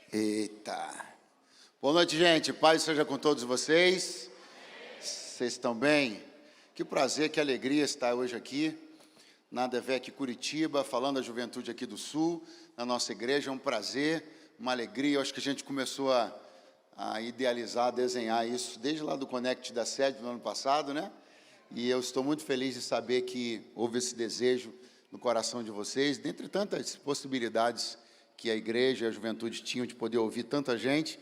Eita! Boa noite, gente. Paz seja com todos vocês. Vocês estão bem? Que prazer, que alegria estar hoje aqui na ADVEC Curitiba, falando da juventude aqui do Sul, na nossa igreja. É um prazer, uma alegria. Eu acho que a gente começou a idealizar, a desenhar isso desde lá do Connect da sede do ano passado, né? E eu estou muito feliz de saber que houve esse desejo no coração de vocês, dentre tantas possibilidades que a igreja e a juventude tinham de poder ouvir tanta gente,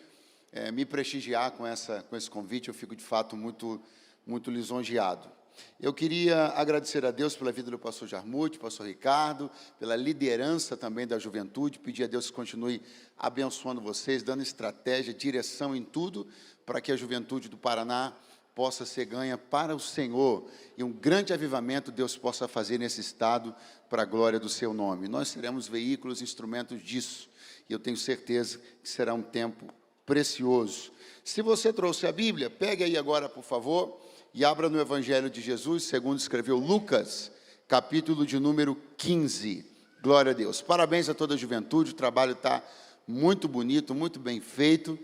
me prestigiar com esse convite. Eu fico, de fato, muito lisonjeado. Eu queria agradecer a Deus pela vida do pastor Jarmuth, pastor Ricardo, pela liderança também da juventude, pedir a Deus que continue abençoando vocês, dando estratégia, direção em tudo, para que a juventude do Paraná possa ser ganha para o Senhor, e um grande avivamento Deus possa fazer nesse estado, para a glória do seu nome. Nós seremos veículos, instrumentos disso, e eu tenho certeza que será um tempo precioso. Se você trouxe a Bíblia, pegue aí agora, por favor, e abra no Evangelho de Jesus, segundo escreveu Lucas, capítulo de número 15. Glória a Deus. Parabéns a toda a juventude, o trabalho está muito bonito, muito bem feito.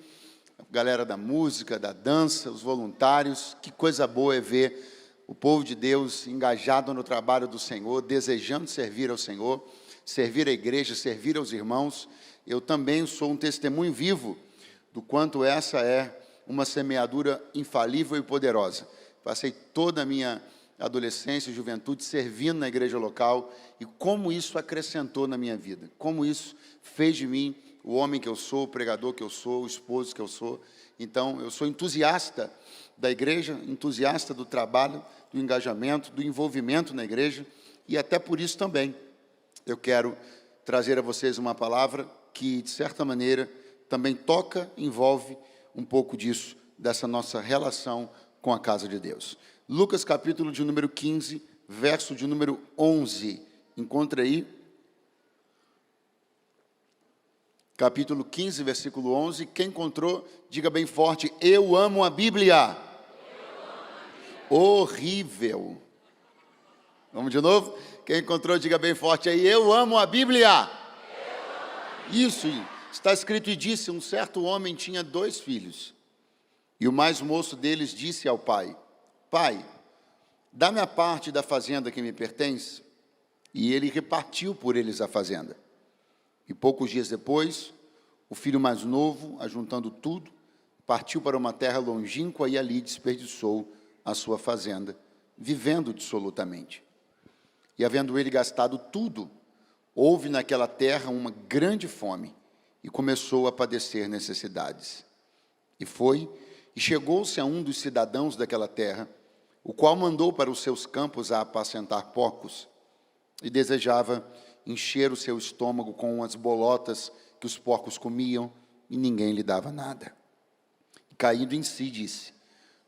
A galera da música, da dança, os voluntários, que coisa boa é ver o povo de Deus engajado no trabalho do Senhor, desejando servir ao Senhor, servir à igreja, servir aos irmãos. Eu também sou um testemunho vivo do quanto essa é uma semeadura infalível e poderosa. Passei toda a minha adolescência e juventude servindo na igreja local, e como isso acrescentou na minha vida, como isso fez de mim o homem que eu sou, o pregador que eu sou, o esposo que eu sou. Então, eu sou entusiasta da igreja, entusiasta do trabalho, do engajamento, do envolvimento na igreja, e até por isso também eu quero trazer a vocês uma palavra que, de certa maneira, também toca, envolve um pouco disso, dessa nossa relação com a casa de Deus. Lucas, capítulo de número 15, verso de número 11. Encontra aí. Capítulo 15, versículo 11. Quem encontrou, diga bem forte: eu amo a Bíblia. Horrível. Vamos de novo? Quem encontrou, diga bem forte aí: eu amo a Bíblia. Isso, está escrito: e disse, um certo homem tinha 2 filhos. E o mais moço deles disse ao pai: pai, dá-me a parte da fazenda que me pertence. E ele repartiu por eles a fazenda. E poucos dias depois, o filho mais novo, ajuntando tudo, partiu para uma terra longínqua e ali desperdiçou a sua fazenda, vivendo dissolutamente. E havendo ele gastado tudo, houve naquela terra uma grande fome, e começou a padecer necessidades. E chegou-se a um dos cidadãos daquela terra, o qual mandou para os seus campos a apacentar porcos, e desejava encher o seu estômago com as bolotas que os porcos comiam, e ninguém lhe dava nada. E caído em si, disse: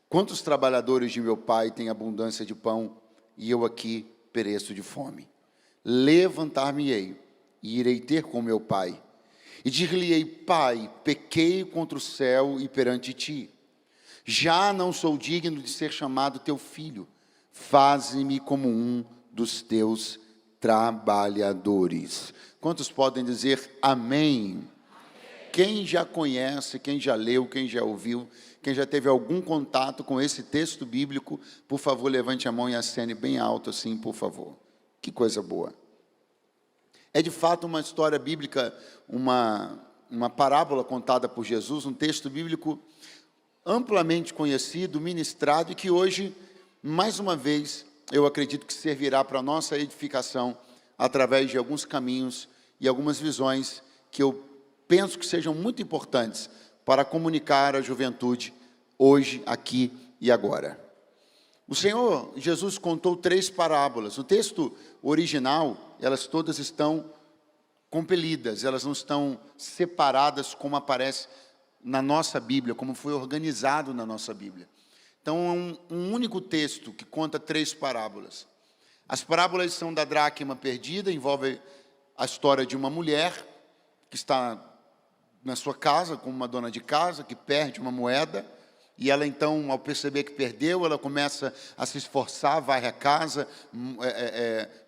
quantos trabalhadores de meu pai têm abundância de pão, e eu aqui pereço de fome? Levantar-me-ei, e irei ter com meu pai, e dir-lhe-ei: pai, pequei contra o céu e perante ti. Já não sou digno de ser chamado teu filho. Faze-me como um dos teus trabalhadores. Quantos podem dizer amém? Quem já conhece, quem já leu, quem já ouviu, quem já teve algum contato com esse texto bíblico, por favor, levante a mão e acene bem alto assim, por favor. Que coisa boa. É de fato uma história bíblica, uma parábola contada por Jesus, um texto bíblico amplamente conhecido, ministrado, e que hoje, mais uma vez, eu acredito que servirá para a nossa edificação, através de alguns caminhos e algumas visões que eu penso que sejam muito importantes para comunicar à juventude hoje, aqui e agora. O Senhor Jesus contou 3 parábolas. No texto original, elas todas estão compelidas, elas não estão separadas como aparece na nossa Bíblia, como foi organizado na nossa Bíblia. Então, é um único texto que conta 3 parábolas. As parábolas são da dracma perdida, envolve a história de uma mulher que está na sua casa, como uma dona de casa, que perde uma moeda, e ela então, ao perceber que perdeu, ela começa a se esforçar, varre a casa,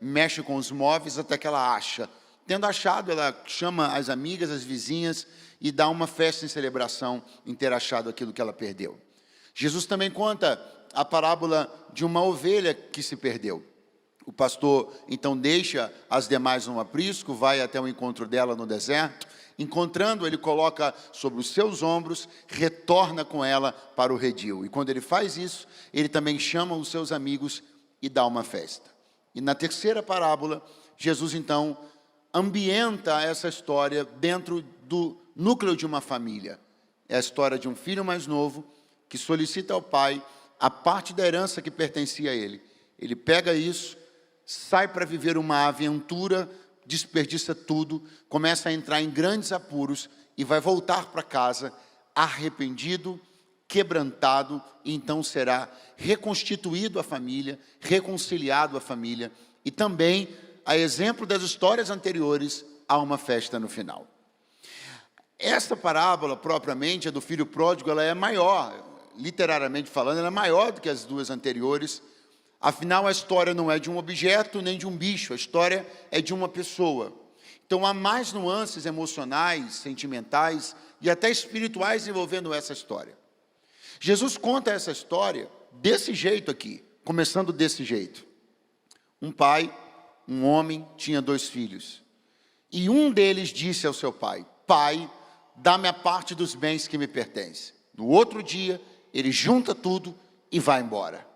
mexe com os móveis, até que ela acha Tendo achado, ela chama as amigas, as vizinhas, e dá uma festa em celebração em ter achado aquilo que ela perdeu. Jesus também conta a parábola de uma ovelha que se perdeu. O pastor, então, deixa as demais no aprisco, vai até o encontro dela no deserto. Encontrando, ele coloca sobre os seus ombros, retorna com ela para o redil. E quando ele faz isso, ele também chama os seus amigos e dá uma festa. E na terceira parábola, Jesus, então, ambienta essa história dentro do núcleo de uma família. É a história de um filho mais novo que solicita ao pai a parte da herança que pertencia a ele. Ele pega isso, sai para viver uma aventura, desperdiça tudo, começa a entrar em grandes apuros e vai voltar para casa arrependido, quebrantado, e então será reconstituído a família, reconciliado a família, e também, a exemplo das histórias anteriores, há uma festa no final. Esta parábola, propriamente, a do filho pródigo, ela é maior, literariamente falando, ela é maior do que as duas anteriores. Afinal, a história não é de um objeto nem de um bicho, a história é de uma pessoa. Então, há mais nuances emocionais, sentimentais e até espirituais envolvendo essa história. Jesus conta essa história desse jeito aqui, começando desse jeito. Um pai, um homem, tinha 2 filhos. E um deles disse ao seu pai: pai, dá-me a parte dos bens que me pertencem. No outro dia, ele junta tudo e vai embora.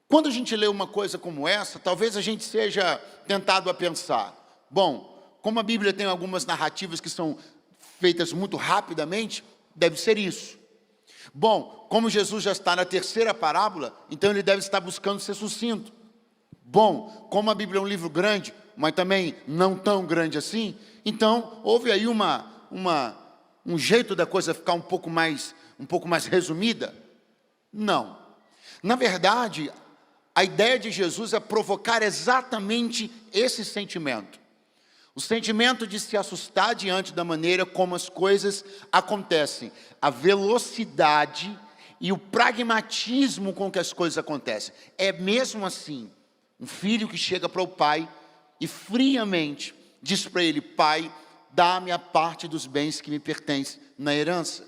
Quando a gente lê uma coisa como essa, talvez a gente seja tentado a pensar, bom, como a Bíblia tem algumas narrativas que são feitas muito rapidamente, deve ser isso. Bom, como Jesus já está na terceira parábola, então ele deve estar buscando ser sucinto. Bom, como a Bíblia é um livro grande, mas também não tão grande assim, então houve aí um jeito da coisa ficar um pouco mais resumida? Não. Na verdade, a ideia de Jesus é provocar exatamente esse sentimento. O sentimento de se assustar diante da maneira como as coisas acontecem. A velocidade e o pragmatismo com que as coisas acontecem. É mesmo assim, um filho que chega para o pai e friamente diz para ele: pai, dá-me a parte dos bens que me pertencem na herança.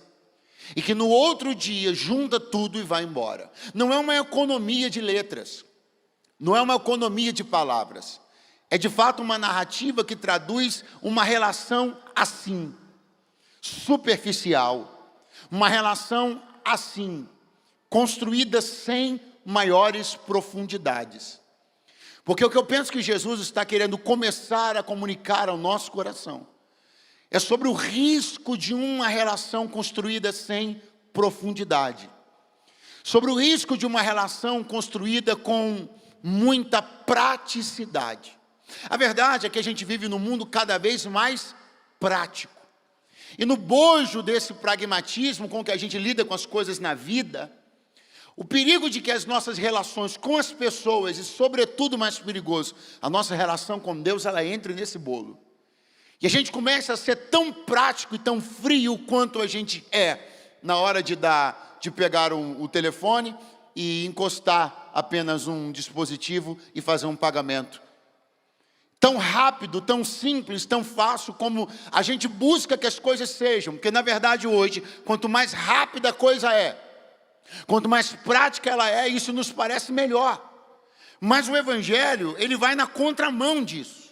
E que no outro dia junta tudo e vai embora. Não é uma economia de letras, não é uma economia de palavras. É de fato uma narrativa que traduz uma relação assim, superficial, uma relação assim, construída sem maiores profundidades. Porque o que eu penso que Jesus está querendo começar a comunicar ao nosso coração é sobre o risco de uma relação construída sem profundidade. Sobre o risco de uma relação construída com muita praticidade. A verdade é que a gente vive num mundo cada vez mais prático. E no bojo desse pragmatismo com que a gente lida com as coisas na vida, o perigo de que as nossas relações com as pessoas, e sobretudo mais perigoso, a nossa relação com Deus, ela entre nesse bolo. E a gente começa a ser tão prático e tão frio quanto a gente é na hora de pegar o telefone e encostar apenas um dispositivo e fazer um pagamento. Tão rápido, tão simples, tão fácil como a gente busca que as coisas sejam. Porque na verdade hoje, quanto mais rápida a coisa é, quanto mais prática ela é, isso nos parece melhor. Mas o Evangelho, ele vai na contramão disso.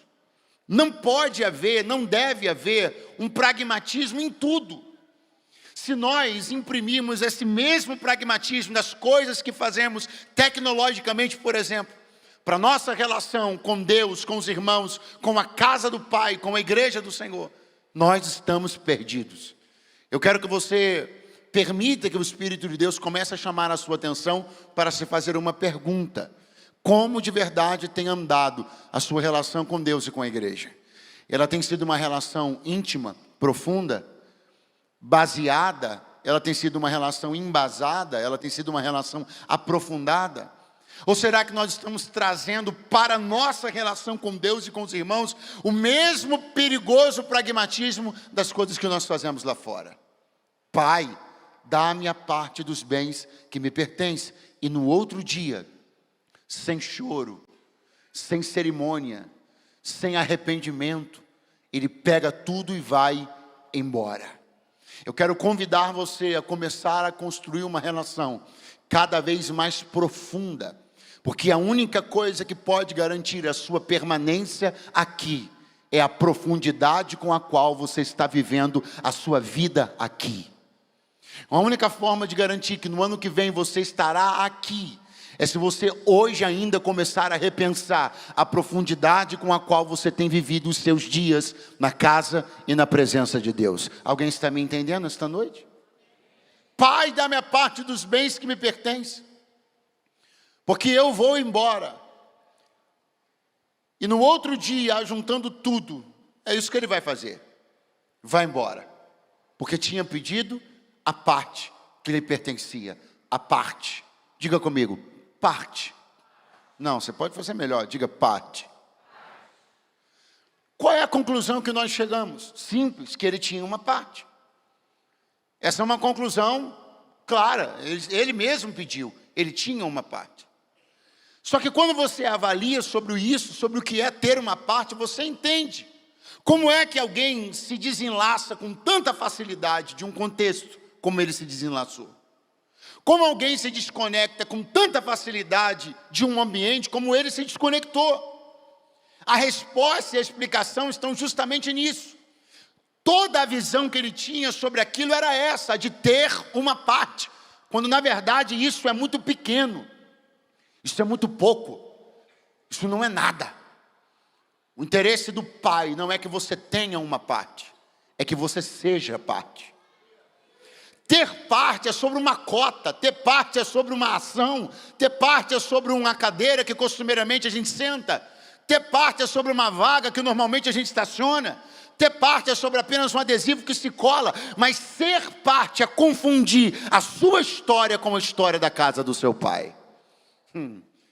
Não pode haver, não deve haver um pragmatismo em tudo. Se nós imprimirmos esse mesmo pragmatismo das coisas que fazemos tecnologicamente, por exemplo, para a nossa relação com Deus, com os irmãos, com a casa do Pai, com a igreja do Senhor, nós estamos perdidos. Eu quero que você permita que o Espírito de Deus comece a chamar a sua atenção para se fazer uma pergunta: como de verdade tem andado a sua relação com Deus e com a igreja? Ela tem sido uma relação íntima, profunda, baseada? Ela tem sido uma relação embasada? Ela tem sido uma relação aprofundada? Ou será que nós estamos trazendo para a nossa relação com Deus e com os irmãos o mesmo perigoso pragmatismo das coisas que nós fazemos lá fora? Pai, dá-me a parte dos bens que me pertencem. E no outro dia, sem choro, sem cerimônia, sem arrependimento, ele pega tudo e vai embora. Eu quero convidar você a começar a construir uma relação cada vez mais profunda, porque a única coisa que pode garantir a sua permanência aqui é a profundidade com a qual você está vivendo a sua vida aqui. A única forma de garantir que no ano que vem você estará aqui é se você hoje ainda começar a repensar a profundidade com a qual você tem vivido os seus dias na casa e na presença de Deus. Alguém está me entendendo esta noite? Pai, dá-me a parte dos bens que me pertencem, porque eu vou embora. E no outro dia, juntando tudo, é isso que ele vai fazer. Vai embora, porque tinha pedido a parte que lhe pertencia. A parte. Diga comigo, parte. Não, você pode fazer melhor, diga parte. Qual é a conclusão que nós chegamos? Simples, que ele tinha uma parte. Essa é uma conclusão clara, ele mesmo pediu, ele tinha uma parte. Só que quando você avalia sobre isso, sobre o que é ter uma parte, você entende como é que alguém se desenlaça com tanta facilidade de um contexto como ele se desenlaçou. Como alguém se desconecta com tanta facilidade de um ambiente como ele se desconectou. A resposta e a explicação estão justamente nisso. Toda a visão que ele tinha sobre aquilo era essa, de ter uma parte, quando na verdade isso é muito pequeno, isso é muito pouco, isso não é nada. O interesse do Pai não é que você tenha uma parte, é que você seja parte. Ter parte é sobre uma cota, ter parte é sobre uma ação, ter parte é sobre uma cadeira que costumeiramente a gente senta, ter parte é sobre uma vaga que normalmente a gente estaciona, ter parte é sobre apenas um adesivo que se cola, mas ser parte é confundir a sua história com a história da casa do seu pai.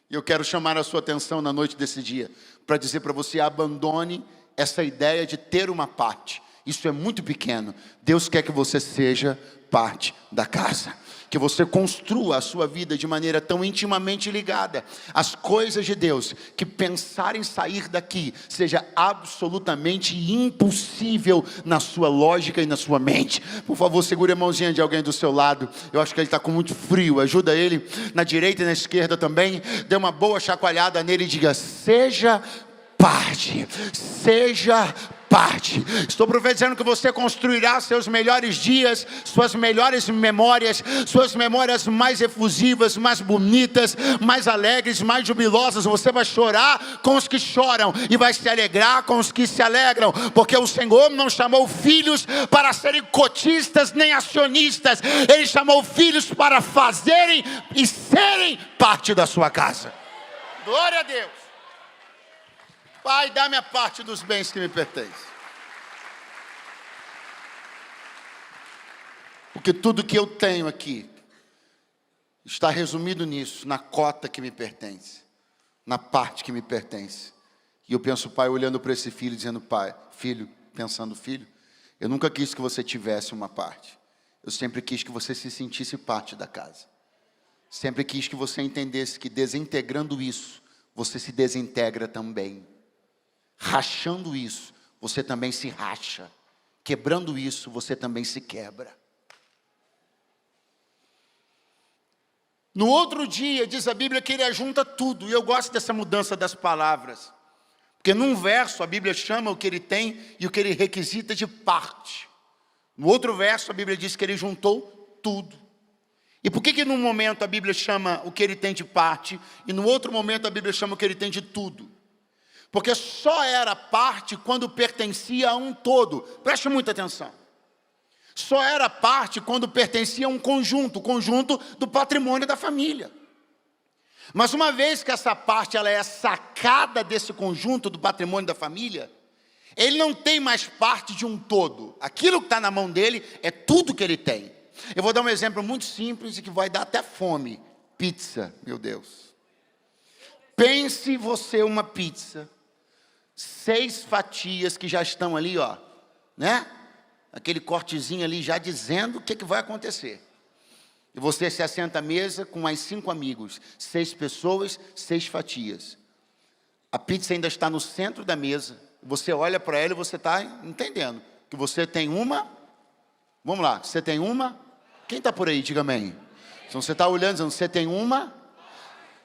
Eu quero chamar a sua atenção na noite desse dia, para dizer para você, abandone essa ideia de ter uma parte. Isso é muito pequeno. Deus quer que você seja parte da casa, que você construa a sua vida de maneira tão intimamente ligada às coisas de Deus, que pensar em sair daqui seja absolutamente impossível na sua lógica e na sua mente. Por favor, segure a mãozinha de alguém do seu lado, eu acho que ele está com muito frio, ajuda ele, na direita e na esquerda também, dê uma boa chacoalhada nele e diga, seja parte, seja parte. Estou profetizando que você construirá seus melhores dias, suas melhores memórias mais efusivas, mais bonitas, mais alegres, mais jubilosas. Você vai chorar com os que choram e vai se alegrar com os que se alegram, porque o Senhor não chamou filhos para serem cotistas nem acionistas, Ele chamou filhos para fazerem e serem parte da sua casa. Glória a Deus. Pai, dá-me a parte dos bens que me pertencem. Porque tudo que eu tenho aqui está resumido nisso, na cota que me pertence, na parte que me pertence. E eu penso, pai, olhando para esse filho, dizendo, pai, filho, pensando, filho, eu nunca quis que você tivesse uma parte. Eu sempre quis que você se sentisse parte da casa. Sempre quis que você entendesse que desintegrando isso, você se desintegra também. Rachando isso, você também se racha. Quebrando isso, você também se quebra. No outro dia, diz a Bíblia que ele ajunta tudo. E eu gosto dessa mudança das palavras. Porque num verso, a Bíblia chama o que ele tem e o que ele requisita de parte. No outro verso, a Bíblia diz que ele juntou tudo. E por que num momento a Bíblia chama o que ele tem de parte e no outro momento a Bíblia chama o que ele tem de tudo? Porque só era parte quando pertencia a um todo. Preste muita atenção. Só era parte quando pertencia a um conjunto, o conjunto do patrimônio da família. Mas uma vez que essa parte ela é sacada desse conjunto do patrimônio da família, ele não tem mais parte de um todo. Aquilo que está na mão dele é tudo que ele tem. Eu vou dar um exemplo muito simples e que vai dar até fome. Pizza, meu Deus. Pense você uma pizza, 6 fatias que já estão ali, ó, né? Aquele cortezinho ali já dizendo o que vai acontecer. E você se assenta à mesa com mais 5 amigos, 6 pessoas, 6 fatias. A pizza ainda está no centro da mesa. Você olha para ela e você está entendendo que você tem uma. Vamos lá, você tem uma. Quem está por aí, diga amém. Então você está olhando dizendo, você tem uma.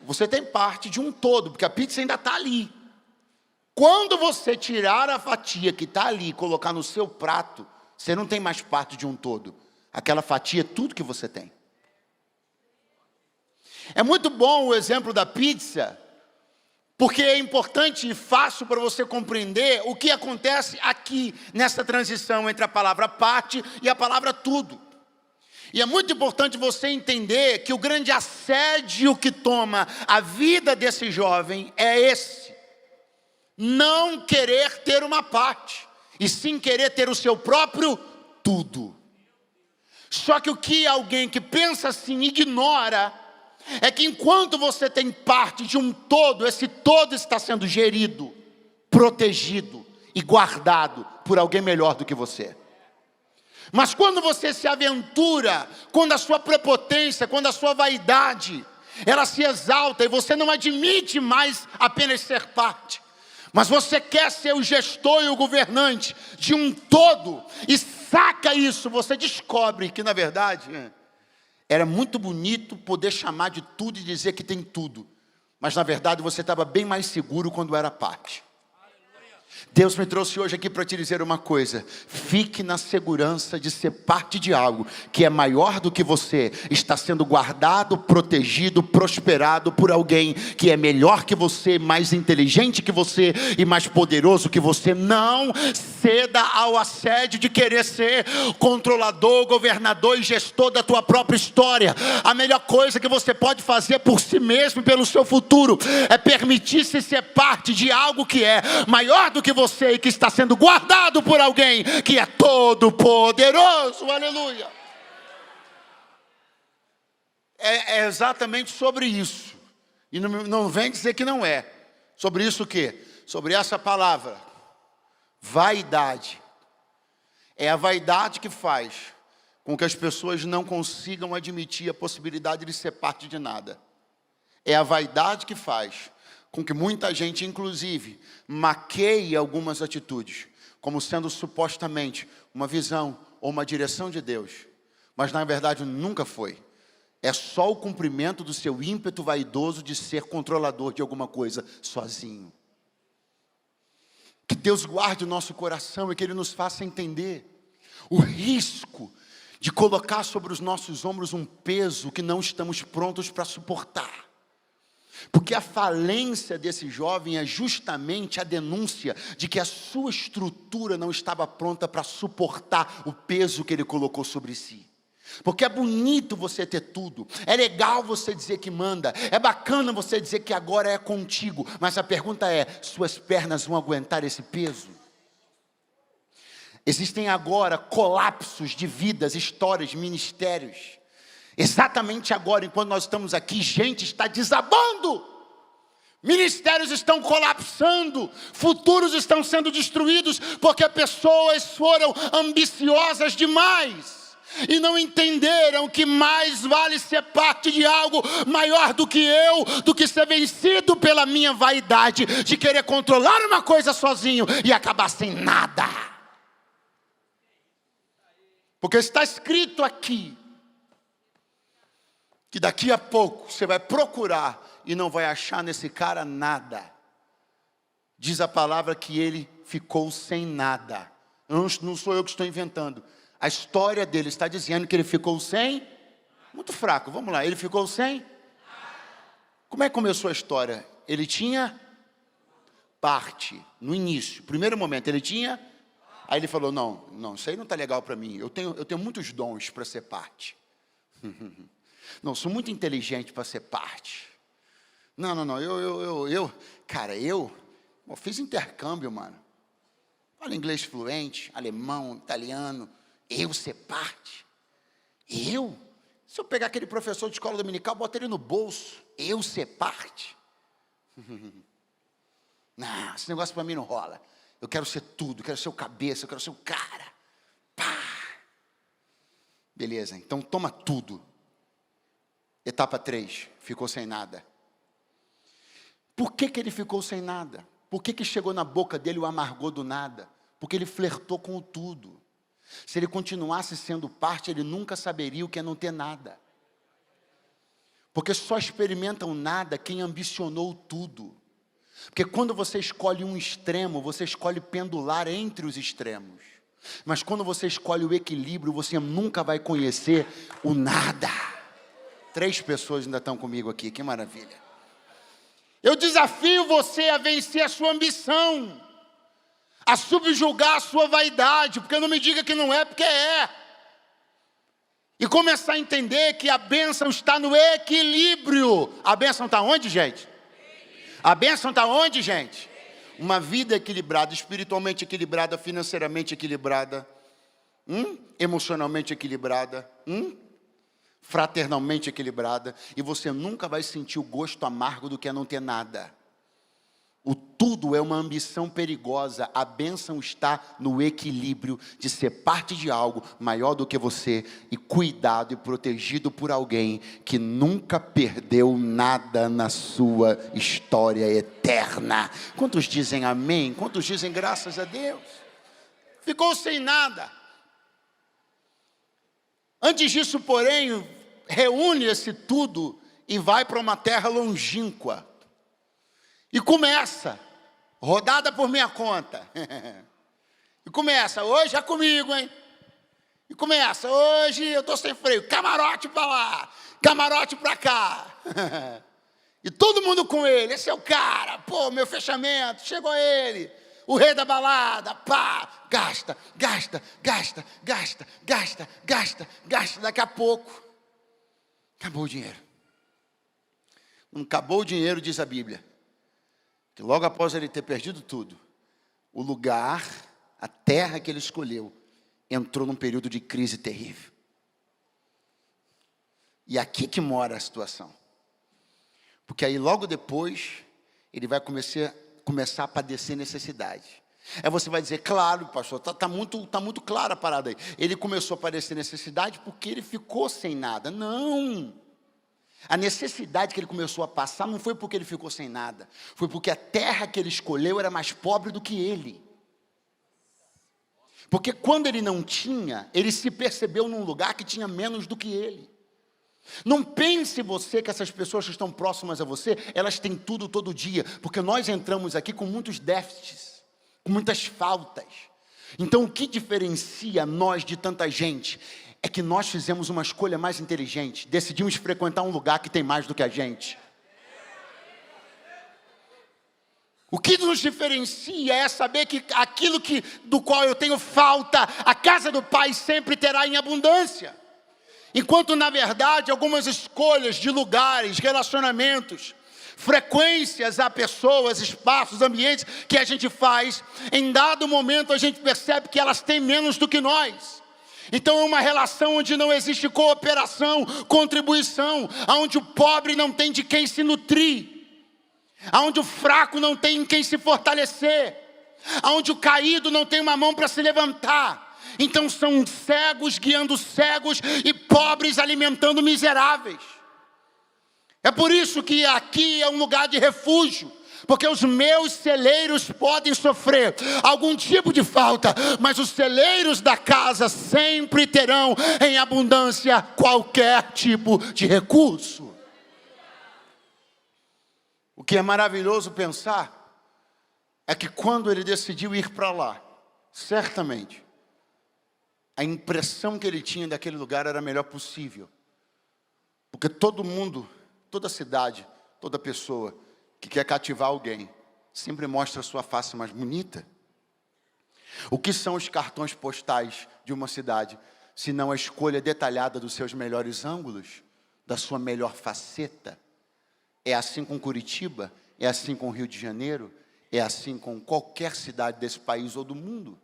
Você tem parte de um todo, porque a pizza ainda está ali. Quando você tirar a fatia que está ali e colocar no seu prato, você não tem mais parte de um todo. Aquela fatia é tudo que você tem. É muito bom o exemplo da pizza, porque é importante e fácil para você compreender o que acontece aqui, nessa transição entre a palavra parte e a palavra tudo. E é muito importante você entender que o grande assédio que toma a vida desse jovem é esse. Não querer ter uma parte, e sim querer ter o seu próprio tudo. Só que o que alguém que pensa assim ignora, é que enquanto você tem parte de um todo, esse todo está sendo gerido, protegido e guardado por alguém melhor do que você. Mas quando você se aventura, quando a sua prepotência, quando a sua vaidade, ela se exalta e você não admite mais apenas ser parte, mas você quer ser o gestor e o governante de um todo, e saca isso, você descobre que na verdade era muito bonito poder chamar de tudo e dizer que tem tudo, mas na verdade você estava bem mais seguro quando era parte. Deus me trouxe hoje aqui para te dizer uma coisa: fique na segurança de ser parte de algo que é maior do que você, está sendo guardado, protegido, prosperado por alguém que é melhor que você, mais inteligente que você e mais poderoso que você. Não ceda ao assédio de querer ser controlador, governador e gestor da tua própria história. A melhor coisa que você pode fazer por si mesmo e pelo seu futuro é permitir-se ser parte de algo que é maior do que você e que está sendo guardado por alguém que é todo poderoso. Aleluia. É exatamente sobre isso. E não vem dizer que não é. Sobre isso o quê? Sobre essa palavra, vaidade. É a vaidade que faz com que as pessoas não consigam admitir a possibilidade de ser parte de nada. É a vaidade que faz com que muita gente, inclusive, maqueie algumas atitudes, como sendo supostamente uma visão ou uma direção de Deus, mas na verdade nunca foi. É só o cumprimento do seu ímpeto vaidoso de ser controlador de alguma coisa sozinho. Que Deus guarde o nosso coração e que Ele nos faça entender o risco de colocar sobre os nossos ombros um peso que não estamos prontos para suportar. Porque a falência desse jovem é justamente a denúncia de que a sua estrutura não estava pronta para suportar o peso que ele colocou sobre si. Porque é bonito você ter tudo, é legal você dizer que manda, é bacana você dizer que agora é contigo, mas a pergunta é, suas pernas vão aguentar esse peso? Existem agora colapsos de vidas, histórias, ministérios. Exatamente agora, enquanto nós estamos aqui, gente está desabando, ministérios estão colapsando, futuros estão sendo destruídos, porque pessoas foram ambiciosas demais, e não entenderam que mais vale ser parte de algo maior do que eu, do que ser vencido pela minha vaidade, de querer controlar uma coisa sozinho, e acabar sem nada, porque está escrito aqui, que daqui a pouco você vai procurar e não vai achar nesse cara nada. Diz a palavra que ele ficou sem nada. Não sou eu que estou inventando. A história dele está dizendo que ele ficou sem... Muito fraco, vamos lá. Ele ficou sem... Como é que começou a história? Ele tinha parte, no início. Primeiro momento, ele tinha... Aí ele falou, não, isso aí não está legal para mim. Eu tenho muitos dons para ser parte. Não, sou muito inteligente para ser parte. Não, eu fiz intercâmbio, mano. Falo inglês fluente, alemão, italiano. Eu ser parte? Eu? Se eu pegar aquele professor de escola dominical, botar ele no bolso, eu ser parte? Não, esse negócio para mim não rola. Eu quero ser tudo, eu quero ser o cabeça, eu quero ser o cara. Pá! Beleza, então toma tudo. Etapa 3, ficou sem nada. Por que ele ficou sem nada? Por que chegou na boca dele o amargor do nada? Porque ele flertou com o tudo. Se ele continuasse sendo parte, ele nunca saberia o que é não ter nada. Porque só experimentam nada quem ambicionou tudo. Porque quando você escolhe um extremo, você escolhe pendular entre os extremos. Mas quando você escolhe o equilíbrio, você nunca vai conhecer o nada. 3 pessoas ainda estão comigo aqui, que maravilha. Eu desafio você a vencer a sua ambição, a subjugar a sua vaidade, porque não me diga que não é, porque é. E começar a entender que a bênção está no equilíbrio. A bênção está onde, gente? A bênção está onde, gente? Uma vida equilibrada, espiritualmente equilibrada, financeiramente equilibrada, emocionalmente equilibrada, fraternalmente equilibrada, e você nunca vai sentir o gosto amargo do que é não ter nada. O tudo é uma ambição perigosa. A bênção está no equilíbrio de ser parte de algo maior do que você e cuidado e protegido por alguém que nunca perdeu nada na sua história eterna. Quantos dizem amém? Quantos dizem graças a Deus? Ficou sem nada. Antes disso, porém, reúne esse tudo e vai para uma terra longínqua. E começa, rodada por minha conta. E começa, hoje é comigo, hein? E começa, hoje eu estou sem freio, camarote para lá, camarote para cá. E todo mundo com ele, esse é o cara, pô, meu fechamento, chegou ele. O rei da balada, pá, gasta, gasta, gasta, gasta, gasta, gasta, gasta. Daqui a pouco, acabou o dinheiro. Não acabou o dinheiro, diz a Bíblia, que logo após ele ter perdido tudo, o lugar, a terra que ele escolheu, entrou num período de crise terrível. E aqui que mora a situação. Porque aí logo depois, ele vai começar a padecer necessidade. Aí você vai dizer, claro, pastor, tá muito clara a parada aí. Ele começou a padecer necessidade porque ele ficou sem nada. Não! A necessidade que ele começou a passar não foi porque ele ficou sem nada. Foi porque a terra que ele escolheu era mais pobre do que ele. Porque quando ele não tinha, ele se percebeu num lugar que tinha menos do que ele. Não pense você que essas pessoas que estão próximas a você, elas têm tudo todo dia. Porque nós entramos aqui com muitos déficits, com muitas faltas. Então o que diferencia nós de tanta gente é que nós fizemos uma escolha mais inteligente. Decidimos frequentar um lugar que tem mais do que a gente. O que nos diferencia é saber que aquilo do qual eu tenho falta, a casa do Pai sempre terá em abundância. Enquanto, na verdade, algumas escolhas de lugares, relacionamentos, frequências a pessoas, espaços, ambientes que a gente faz, em dado momento a gente percebe que elas têm menos do que nós. Então é uma relação onde não existe cooperação, contribuição, onde o pobre não tem de quem se nutrir, onde o fraco não tem em quem se fortalecer, onde o caído não tem uma mão para se levantar. Então são cegos guiando cegos e pobres alimentando miseráveis. É por isso que aqui é um lugar de refúgio. Porque os meus celeiros podem sofrer algum tipo de falta, mas os celeiros da casa sempre terão em abundância qualquer tipo de recurso. O que é maravilhoso pensar é que quando ele decidiu ir para lá, certamente, a impressão que ele tinha daquele lugar era a melhor possível. Porque todo mundo, toda cidade, toda pessoa que quer cativar alguém, sempre mostra a sua face mais bonita. O que são os cartões postais de uma cidade, se não a escolha detalhada dos seus melhores ângulos, da sua melhor faceta? É assim com Curitiba, é assim com Rio de Janeiro, é assim com qualquer cidade desse país ou do mundo.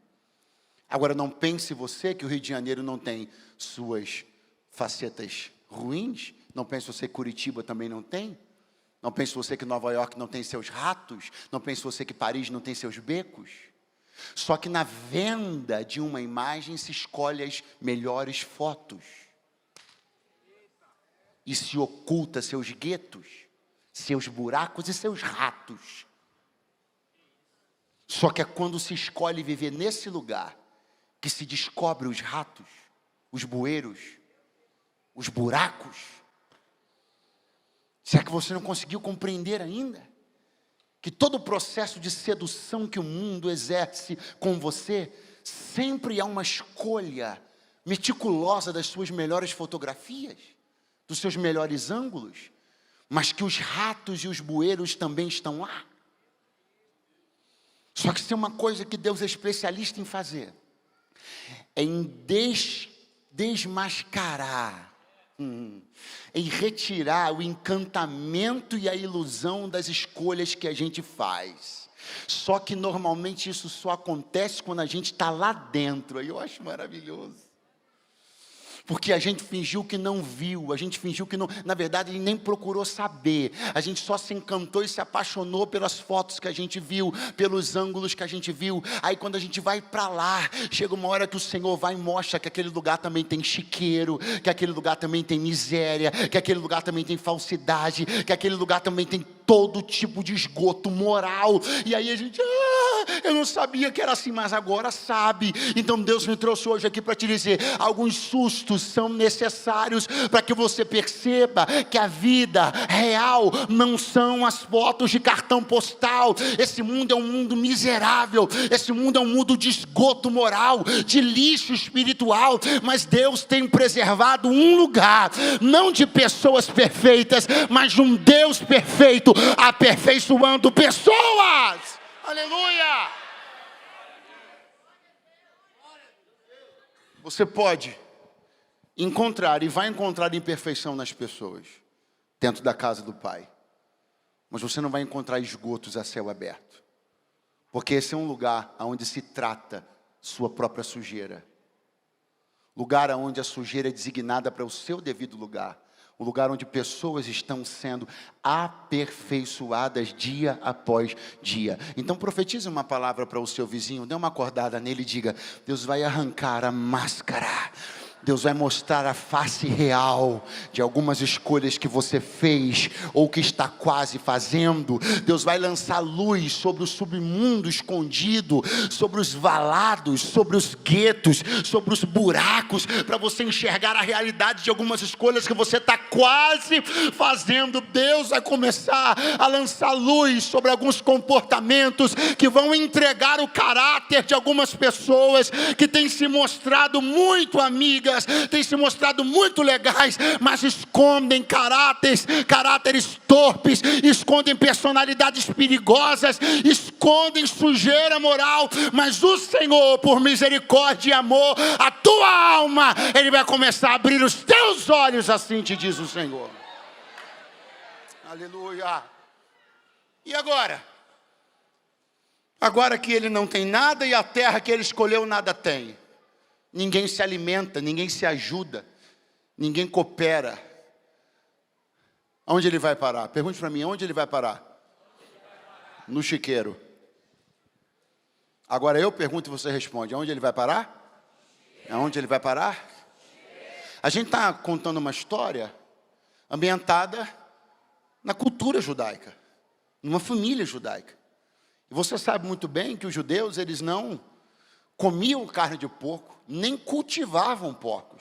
Agora, não pense você que o Rio de Janeiro não tem suas facetas ruins, não pense você que Curitiba também não tem. Não pense você que Nova York não tem seus ratos. Não pense você que Paris não tem seus becos. Só que na venda de uma imagem se escolhe as melhores fotos. E se oculta seus guetos. seus buracos e seus ratos. Só que é quando se escolhe viver nesse lugar que se descobre os ratos, os bueiros, os buracos. Será que você não conseguiu compreender ainda? Que todo o processo de sedução que o mundo exerce com você, sempre há uma escolha meticulosa das suas melhores fotografias, dos seus melhores ângulos, mas que os ratos e os bueiros também estão lá. Só que isso é uma coisa que Deus é especialista em fazer, é em desmascarar, em retirar o encantamento e a ilusão das escolhas que a gente faz. Só que normalmente isso só acontece quando a gente está lá dentro, aí eu acho maravilhoso. Porque a gente fingiu que não viu, a gente fingiu que não, na verdade ele nem procurou saber, a gente só se encantou e se apaixonou pelas fotos que a gente viu, pelos ângulos que a gente viu. Aí quando a gente vai para lá, chega uma hora que o Senhor vai e mostra que aquele lugar também tem chiqueiro, que aquele lugar também tem miséria, que aquele lugar também tem falsidade, que aquele lugar também tem todo tipo de esgoto moral. E aí a gente, eu não sabia que era assim, mas agora sabe. Então Deus me trouxe hoje aqui para te dizer, alguns sustos são necessários para que você perceba que a vida real não são as fotos de cartão postal. Esse mundo é um mundo miserável, esse mundo é um mundo de esgoto moral, de lixo espiritual, mas Deus tem preservado um lugar, não de pessoas perfeitas, mas de um Deus perfeito, aperfeiçoando pessoas. Aleluia! Você pode encontrar e vai encontrar imperfeição nas pessoas dentro da casa do Pai, mas você não vai encontrar esgotos a céu aberto, porque esse é um lugar onde se trata sua própria sujeira, lugar onde a sujeira é designada para o seu devido lugar, o lugar onde pessoas estão sendo aperfeiçoadas dia após dia. Então profetize uma palavra para o seu vizinho, dê uma acordada nele e diga, Deus vai arrancar a máscara, Deus vai mostrar a face real de algumas escolhas que você fez ou que está quase fazendo. Deus vai lançar luz sobre o submundo escondido, sobre os valados, sobre os guetos, sobre os buracos, para você enxergar a realidade de algumas escolhas que você está quase fazendo. Deus vai começar a lançar luz sobre alguns comportamentos que vão entregar o caráter de algumas pessoas que têm se mostrado muito amigas, têm se mostrado muito legais, mas escondem caráteres torpes, escondem personalidades perigosas, escondem sujeira moral, mas o Senhor, por misericórdia e amor, a tua alma, Ele vai começar a abrir os teus olhos, assim te diz o Senhor. Aleluia. E agora? Agora que ele não tem nada e a terra que ele escolheu nada tem. Ninguém se alimenta, ninguém se ajuda, ninguém coopera. Aonde ele vai parar? Pergunte para mim, aonde ele vai parar? No chiqueiro. Agora eu pergunto e você responde, aonde ele vai parar? Aonde ele vai parar? A gente está contando uma história ambientada na cultura judaica, numa família judaica. E você sabe muito bem que os judeus, eles não comiam carne de porco, nem cultivavam porcos.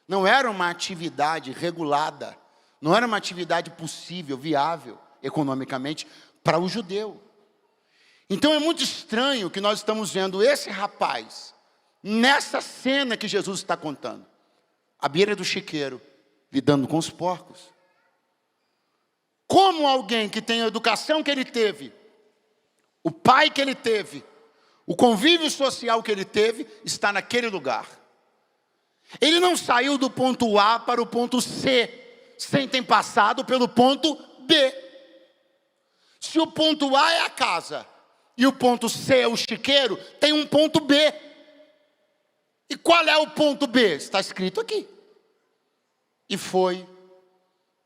Não era uma atividade regulada, não era uma atividade possível, viável, economicamente, para o judeu. Então é muito estranho que nós estamos vendo esse rapaz, nessa cena que Jesus está contando, à beira do chiqueiro, lidando com os porcos. Como alguém que tem a educação que ele teve, o pai que ele teve, o convívio social que ele teve, está naquele lugar. Ele não saiu do ponto A para o ponto C, sem ter passado pelo ponto B. Se o ponto A é a casa, e o ponto C é o chiqueiro, tem um ponto B. E qual é o ponto B? Está escrito aqui. E foi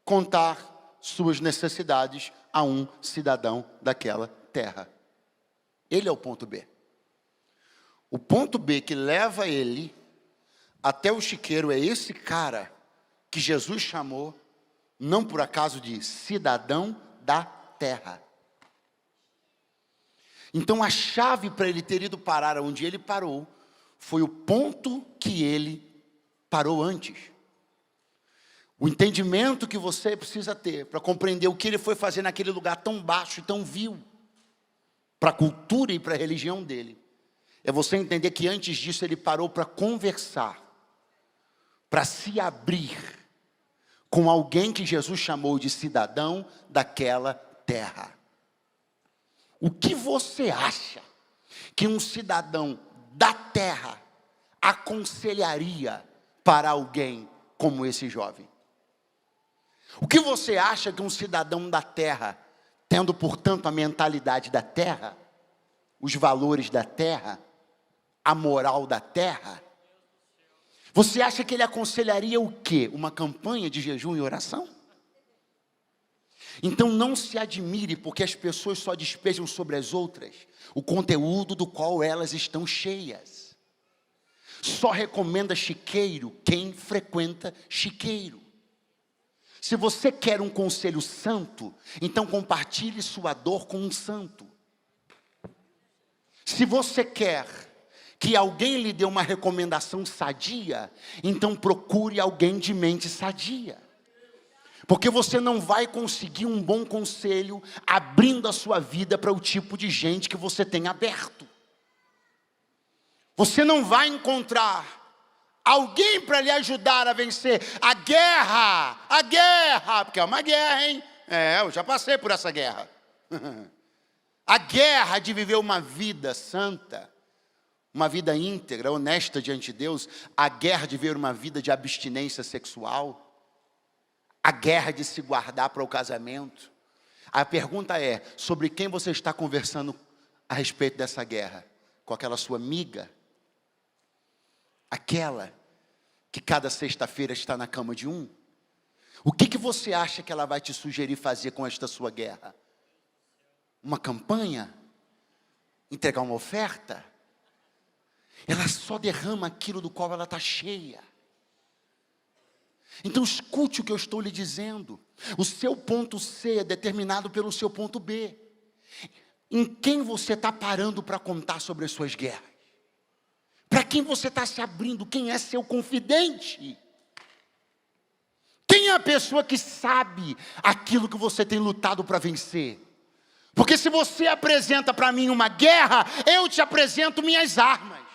contar suas necessidades a um cidadão daquela terra. Ele é o ponto B. O ponto B que leva ele até o chiqueiro é esse cara que Jesus chamou, não por acaso, de cidadão da terra. Então a chave para ele ter ido parar onde ele parou, foi o ponto que ele parou antes. O entendimento que você precisa ter para compreender o que ele foi fazer naquele lugar tão baixo e tão vil, para a cultura e para a religião dele, é você entender que antes disso ele parou para conversar, para se abrir com alguém que Jesus chamou de cidadão daquela terra. O que você acha que um cidadão da terra aconselharia para alguém como esse jovem? O que você acha que um cidadão da terra, tendo portanto a mentalidade da terra, os valores da terra, a moral da terra, você acha que ele aconselharia o quê? Uma campanha de jejum e oração? Então não se admire porque as pessoas só despejam sobre as outras o conteúdo do qual elas estão cheias. Só recomenda chiqueiro quem frequenta chiqueiro. Se você quer um conselho santo, então compartilhe sua dor com um santo. Se você quer que alguém lhe dê uma recomendação sadia, então procure alguém de mente sadia. Porque você não vai conseguir um bom conselho abrindo a sua vida para o tipo de gente que você tem aberto. Você não vai encontrar alguém para lhe ajudar a vencer a guerra, porque é uma guerra, hein? Eu já passei por essa guerra. A guerra de viver uma vida santa, uma vida íntegra, honesta diante de Deus, a guerra de viver uma vida de abstinência sexual, a guerra de se guardar para o casamento. A pergunta é, sobre quem você está conversando a respeito dessa guerra? Com aquela sua amiga? Aquela que cada sexta-feira está na cama de um? O que você acha que ela vai te sugerir fazer com esta sua guerra? Uma campanha? Entregar uma oferta? Ela só derrama aquilo do qual ela está cheia. Então escute o que eu estou lhe dizendo. O seu ponto C é determinado pelo seu ponto B. Em quem você está parando para contar sobre as suas guerras? Para quem você está se abrindo? Quem é seu confidente? Quem é a pessoa que sabe aquilo que você tem lutado para vencer? Porque se você apresenta para mim uma guerra, eu te apresento minhas armas.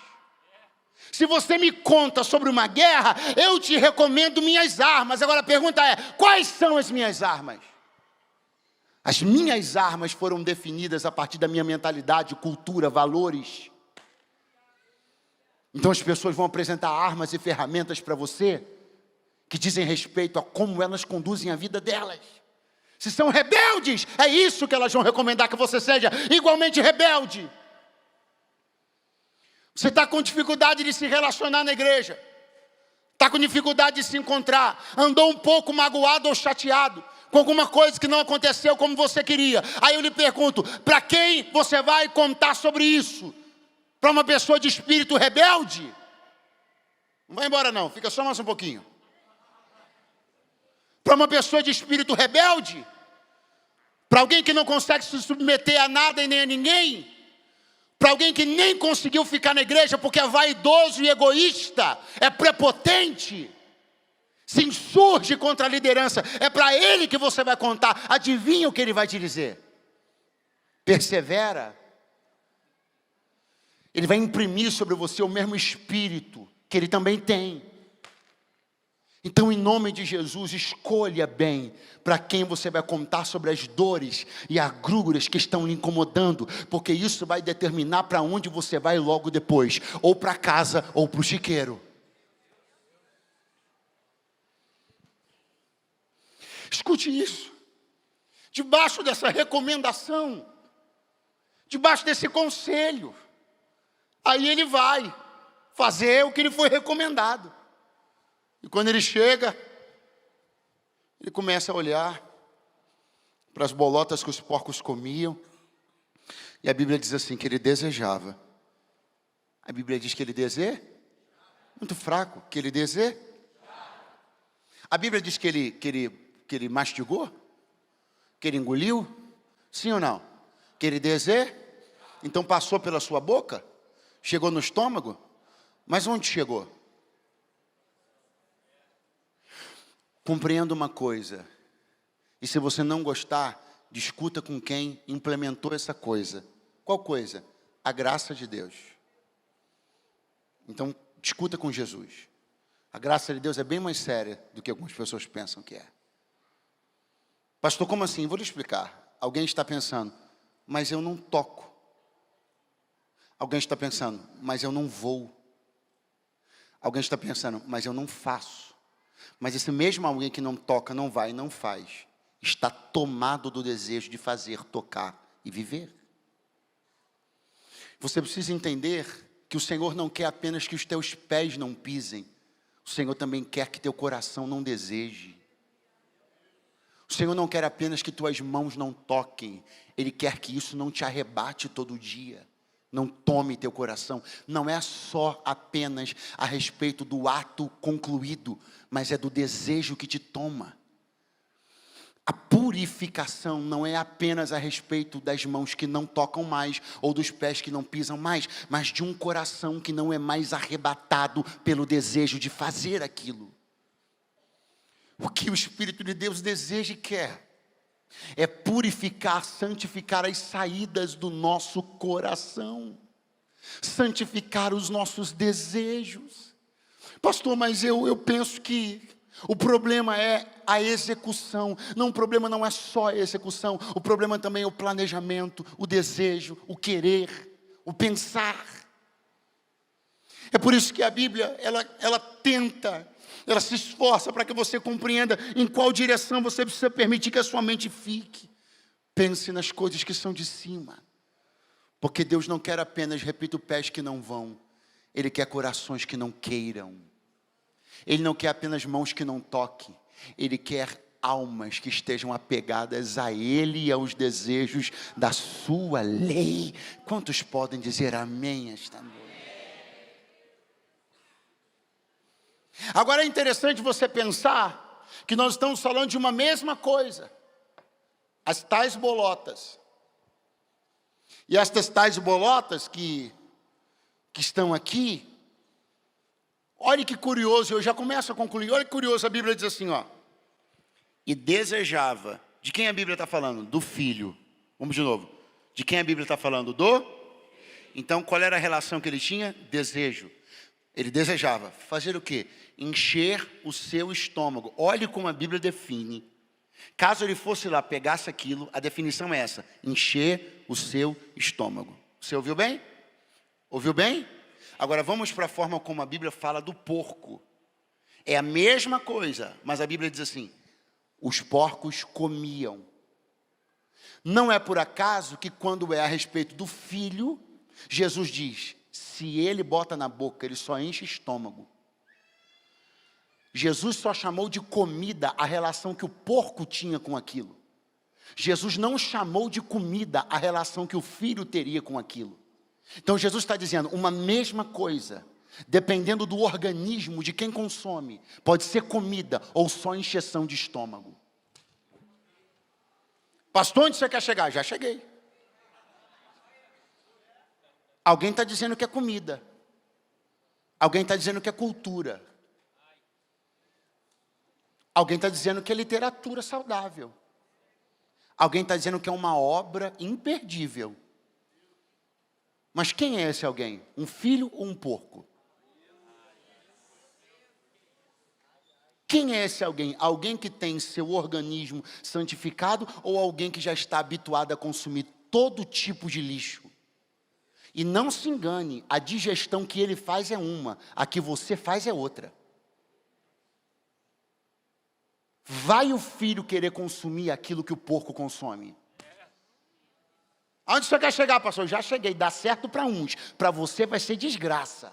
Se você me conta sobre uma guerra, eu te recomendo minhas armas. Agora a pergunta é, quais são as minhas armas? As minhas armas foram definidas a partir da minha mentalidade, cultura, valores. Então as pessoas vão apresentar armas e ferramentas para você, que dizem respeito a como elas conduzem a vida delas. Se são rebeldes, é isso que elas vão recomendar que você seja, igualmente rebelde. Você está com dificuldade de se relacionar na igreja, está com dificuldade de se encontrar, andou um pouco magoado ou chateado com alguma coisa que não aconteceu como você queria. Aí eu lhe pergunto, para quem você vai contar sobre isso? Para uma pessoa de espírito rebelde? Não vai embora não, fica só mais um pouquinho. Para uma pessoa de espírito rebelde? Para alguém que não consegue se submeter a nada e nem a ninguém? Para alguém que nem conseguiu ficar na igreja porque é vaidoso e egoísta, é prepotente, se insurge contra a liderança, é para ele que você vai contar. Adivinha o que ele vai te dizer? Persevera. Ele vai imprimir sobre você o mesmo espírito que ele também tem. Então, em nome de Jesus, escolha bem para quem você vai contar sobre as dores e agruras que estão lhe incomodando, porque isso vai determinar para onde você vai logo depois, ou para casa ou para o chiqueiro. Escute isso. Debaixo dessa recomendação, debaixo desse conselho, aí ele vai fazer o que lhe foi recomendado. E quando ele chega, ele começa a olhar para as bolotas que os porcos comiam. E a Bíblia diz assim, que ele desejava. A Bíblia diz que ele deseja? Muito fraco, que ele deseja? A Bíblia diz que ele mastigou? Que ele engoliu? Sim ou não? Que ele deseja? Então passou pela sua boca? Chegou no estômago? Mas onde chegou? Compreenda uma coisa. E se você não gostar, discuta com quem implementou essa coisa. Qual coisa? A graça de Deus. Então, discuta com Jesus. A graça de Deus é bem mais séria do que algumas pessoas pensam que é. Pastor, como assim? Vou lhe explicar. Alguém está pensando, mas eu não toco. Alguém está pensando, mas eu não vou. Alguém está pensando, mas eu não faço. Mas esse mesmo alguém que não toca, não vai, não faz, está tomado do desejo de fazer, tocar e viver. Você precisa entender que o Senhor não quer apenas que os teus pés não pisem. O Senhor também quer que teu coração não deseje. O Senhor não quer apenas que tuas mãos não toquem. Ele quer que isso não te arrebate todo dia. Não tome teu coração. Não é só apenas a respeito do ato concluído, mas é do desejo que te toma. A purificação não é apenas a respeito das mãos que não tocam mais, ou dos pés que não pisam mais, mas de um coração que não é mais arrebatado pelo desejo de fazer aquilo. O que o Espírito de Deus deseja e quer é purificar, santificar as saídas do nosso coração, santificar os nossos desejos. Pastor, mas eu penso que o problema é a execução. Não, o problema não é só a execução, o problema também é o planejamento, o desejo, o querer, o pensar. É por isso que a Bíblia, ela tenta, ela se esforça para que você compreenda em qual direção você precisa permitir que a sua mente fique. Pense nas coisas que são de cima. Porque Deus não quer apenas, repito, pés que não vão. Ele quer corações que não queiram. Ele não quer apenas mãos que não toquem. Ele quer almas que estejam apegadas a Ele e aos desejos da sua lei. Quantos podem dizer amém esta noite? Agora é interessante você pensar que nós estamos falando de uma mesma coisa. As tais bolotas. E estas tais bolotas que estão aqui, olha que curioso, eu já começo a concluir, olha que curioso, a Bíblia diz assim, ó. E desejava, de quem a Bíblia está falando? Do filho. Vamos de novo. De quem a Bíblia está falando? Então qual era a relação que ele tinha? Desejo. Ele desejava fazer o quê? Encher o seu estômago. Olhe como a Bíblia define. Caso ele fosse lá, pegasse aquilo, a definição é essa: encher o seu estômago. Você ouviu bem? Ouviu bem? Agora vamos para a forma como a Bíblia fala do porco. É a mesma coisa, mas a Bíblia diz assim: os porcos comiam. Não é por acaso que quando é a respeito do filho, Jesus diz: se ele bota na boca, ele só enche estômago. Jesus só chamou de comida a relação que o porco tinha com aquilo. Jesus não chamou de comida a relação que o filho teria com aquilo. Então Jesus está dizendo uma mesma coisa, dependendo do organismo de quem consome, pode ser comida ou só encheção de estômago. Pastor, onde você quer chegar? Já cheguei. Alguém está dizendo que é comida. Alguém está dizendo que é cultura. Alguém está dizendo que é literatura saudável. Alguém está dizendo que é uma obra imperdível. Mas quem é esse alguém? Um filho ou um porco? Quem é esse alguém? Alguém que tem seu organismo santificado ou alguém que já está habituado a consumir todo tipo de lixo? E não se engane, a digestão que ele faz é uma, a que você faz é outra. Vai o filho querer consumir aquilo que o porco consome? Aonde você quer chegar, pastor? Já cheguei, dá certo para uns, para você vai ser desgraça.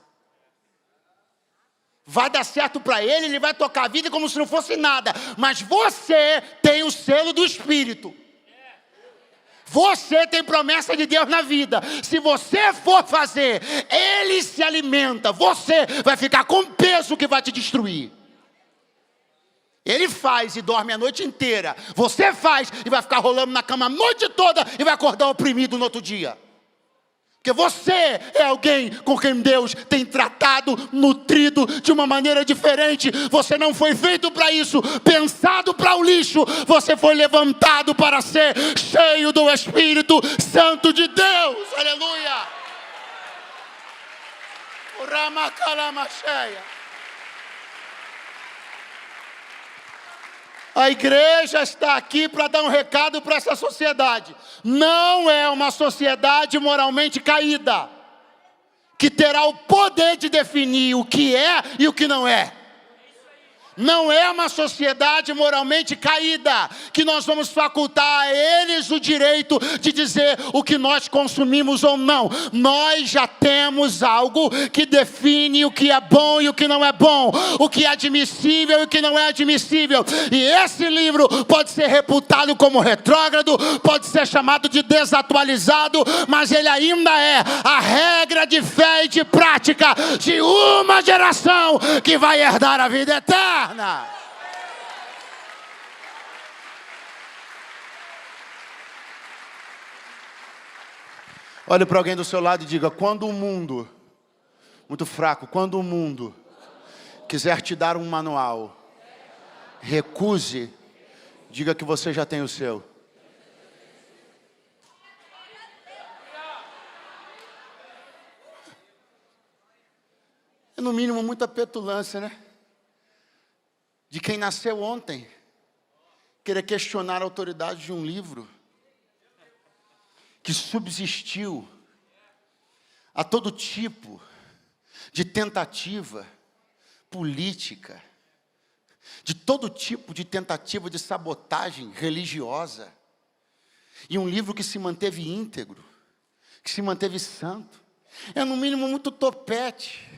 Vai dar certo para ele, ele vai tocar a vida como se não fosse nada, mas você tem o selo do Espírito. Você tem promessa de Deus na vida. Se você for fazer, ele se alimenta, você vai ficar com peso que vai te destruir. Ele faz e dorme a noite inteira. Você faz e vai ficar rolando na cama a noite toda e vai acordar oprimido no outro dia. Porque você é alguém com quem Deus tem tratado, nutrido de uma maneira diferente. Você não foi feito para isso, pensado para o lixo. Você foi levantado para ser cheio do Espírito Santo de Deus. Aleluia! A igreja está aqui para dar um recado para essa sociedade. Não é uma sociedade moralmente caída, que terá o poder de definir o que é e o que não é. Não é uma sociedade moralmente caída, que nós vamos facultar a eles o direito de dizer o que nós consumimos ou não. Nós já temos algo que define o que é bom e o que não é bom, o que é admissível e o que não é admissível. E esse livro pode ser reputado como retrógrado, pode ser chamado de desatualizado, mas ele ainda é a regra de fé e de prática de uma geração que vai herdar a vida eterna. Olhe para alguém do seu lado e diga: quando o mundo, muito fraco, quando o mundo quiser te dar um manual, recuse, diga que você já tem o seu. É no mínimo muita petulância, né? De quem nasceu ontem, querer questionar a autoridade de um livro que subsistiu a todo tipo de tentativa política, de todo tipo de tentativa de sabotagem religiosa, e um livro que se manteve íntegro, que se manteve santo. É no mínimo muito topete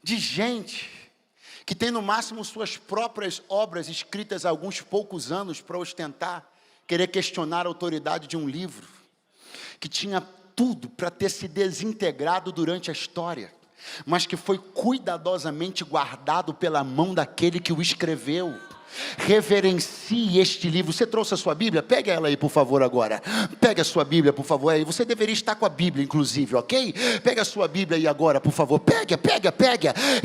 de gente que tem no máximo suas próprias obras escritas há alguns poucos anos para ostentar, querer questionar a autoridade de um livro que tinha tudo para ter se desintegrado durante a história, mas que foi cuidadosamente guardado pela mão daquele que o escreveu. Reverencie este livro. Você trouxe a sua Bíblia? Pegue ela aí, por favor, agora. Pegue a sua Bíblia, por favor. Aí. Você deveria estar com a Bíblia, inclusive, ok? Pegue a sua Bíblia aí agora, por favor. Pega.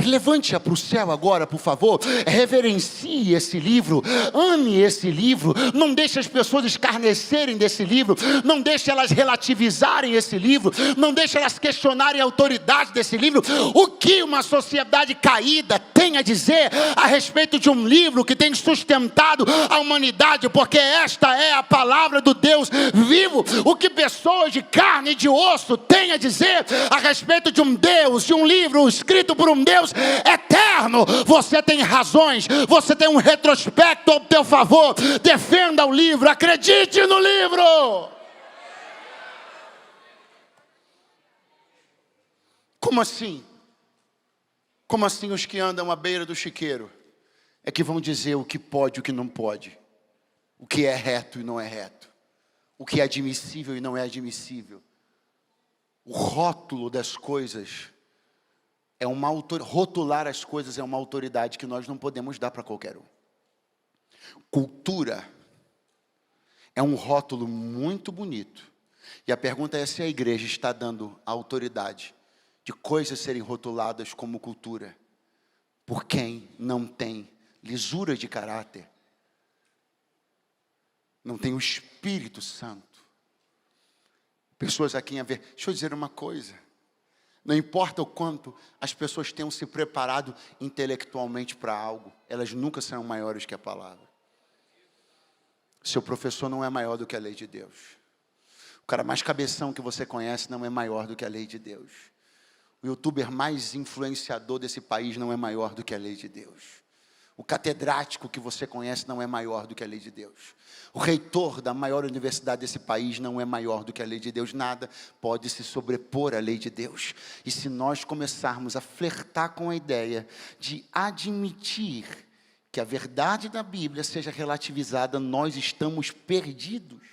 Levante-a para o céu agora, por favor. Reverencie esse livro. Ame esse livro. Não deixe as pessoas escarnecerem desse livro. Não deixe elas relativizarem esse livro. Não deixe elas questionarem a autoridade desse livro. O que uma sociedade caída tem a dizer a respeito de um livro que tem sustentado a humanidade, porque esta é a palavra do Deus vivo. O que pessoas de carne e de osso têm a dizer a respeito de um Deus, de um livro escrito por um Deus eterno. Você tem razões, você tem um retrospecto ao teu favor. Defenda o livro, acredite no livro. Como assim? Como assim os que andam à beira do chiqueiro é que vão dizer o que pode e o que não pode, o que é reto e não é reto, o que é admissível e não é admissível? O rótulo das coisas é uma rotular as coisas é uma autoridade que nós não podemos dar para qualquer um. Cultura é um rótulo muito bonito, e a pergunta é se a igreja está dando a autoridade de coisas serem rotuladas como cultura por quem não tem lisura de caráter, não tem o Espírito Santo. Pessoas aqui a ver, deixa eu dizer uma coisa, não importa o quanto as pessoas tenham se preparado intelectualmente para algo, elas nunca serão maiores que a palavra. Seu professor não é maior do que a lei de Deus. O cara mais cabeção que você conhece não é maior do que a lei de Deus. O youtuber mais influenciador desse país não é maior do que a lei de Deus. O catedrático que você conhece não é maior do que a lei de Deus. O reitor da maior universidade desse país não é maior do que a lei de Deus. Nada pode se sobrepor à lei de Deus. E se nós começarmos a flertar com a ideia de admitir que a verdade da Bíblia seja relativizada, nós estamos perdidos.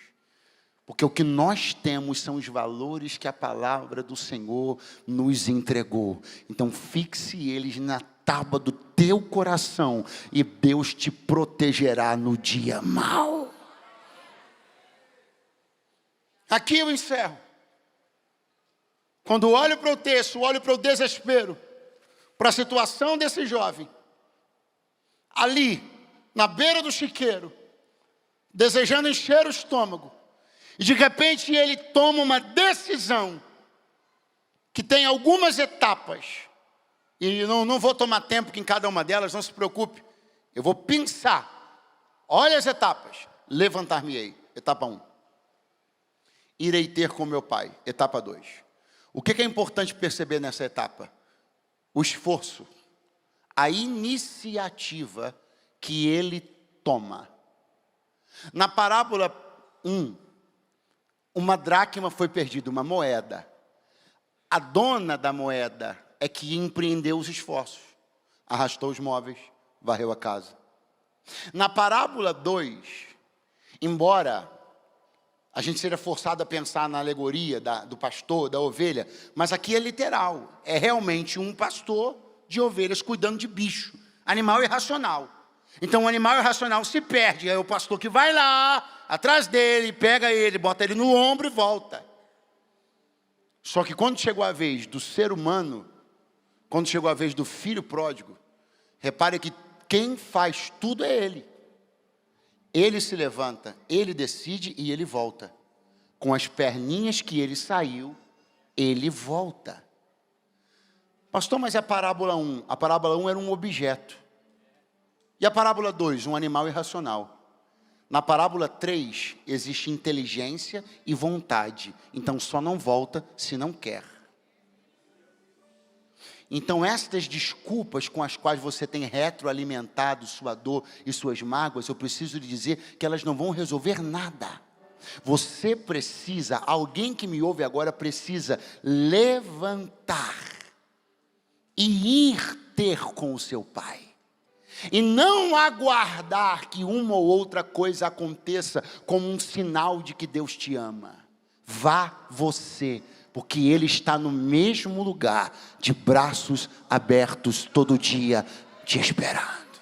Porque o que nós temos são os valores que a palavra do Senhor nos entregou. Então fixe eles na tábua do teu coração e Deus te protegerá no dia mau. Aqui eu encerro. Quando olho para o texto, olho para o desespero, para a situação desse jovem, ali, na beira do chiqueiro, desejando encher o estômago, e de repente ele toma uma decisão, que tem algumas etapas, e não vou tomar tempo em cada uma delas, não se preocupe, eu vou pensar, olha as etapas, levantar-me-ei, etapa 1, irei ter com meu pai, etapa 2, o que é importante perceber nessa etapa? O esforço, a iniciativa que ele toma. Na parábola 1, uma dracma foi perdida, uma moeda. A dona da moeda é que empreendeu os esforços, arrastou os móveis, varreu a casa. Na parábola 2, embora a gente seja forçado a pensar na alegoria do pastor, da ovelha, mas aqui é literal, é realmente um pastor de ovelhas cuidando de bicho, animal irracional. Então o animal irracional se perde, é o pastor que vai lá, atrás dele, pega ele, bota ele no ombro e volta. Só que quando chegou a vez do ser humano, quando chegou a vez do filho pródigo, repare que quem faz tudo é ele. Ele se levanta, ele decide e ele volta. Com as perninhas que ele saiu, ele volta. Pastor, mas a parábola 1? A parábola 1 era um objeto. E a parábola 2? Um animal irracional. Na parábola 3, existe inteligência e vontade. Então só não volta se não quer. Então estas desculpas com as quais você tem retroalimentado sua dor e suas mágoas, eu preciso lhe dizer que elas não vão resolver nada. Você precisa, alguém que me ouve agora precisa levantar e ir ter com o seu pai. E não aguardar que uma ou outra coisa aconteça como um sinal de que Deus te ama. Vá você, porque Ele está no mesmo lugar, de braços abertos todo dia, te esperando.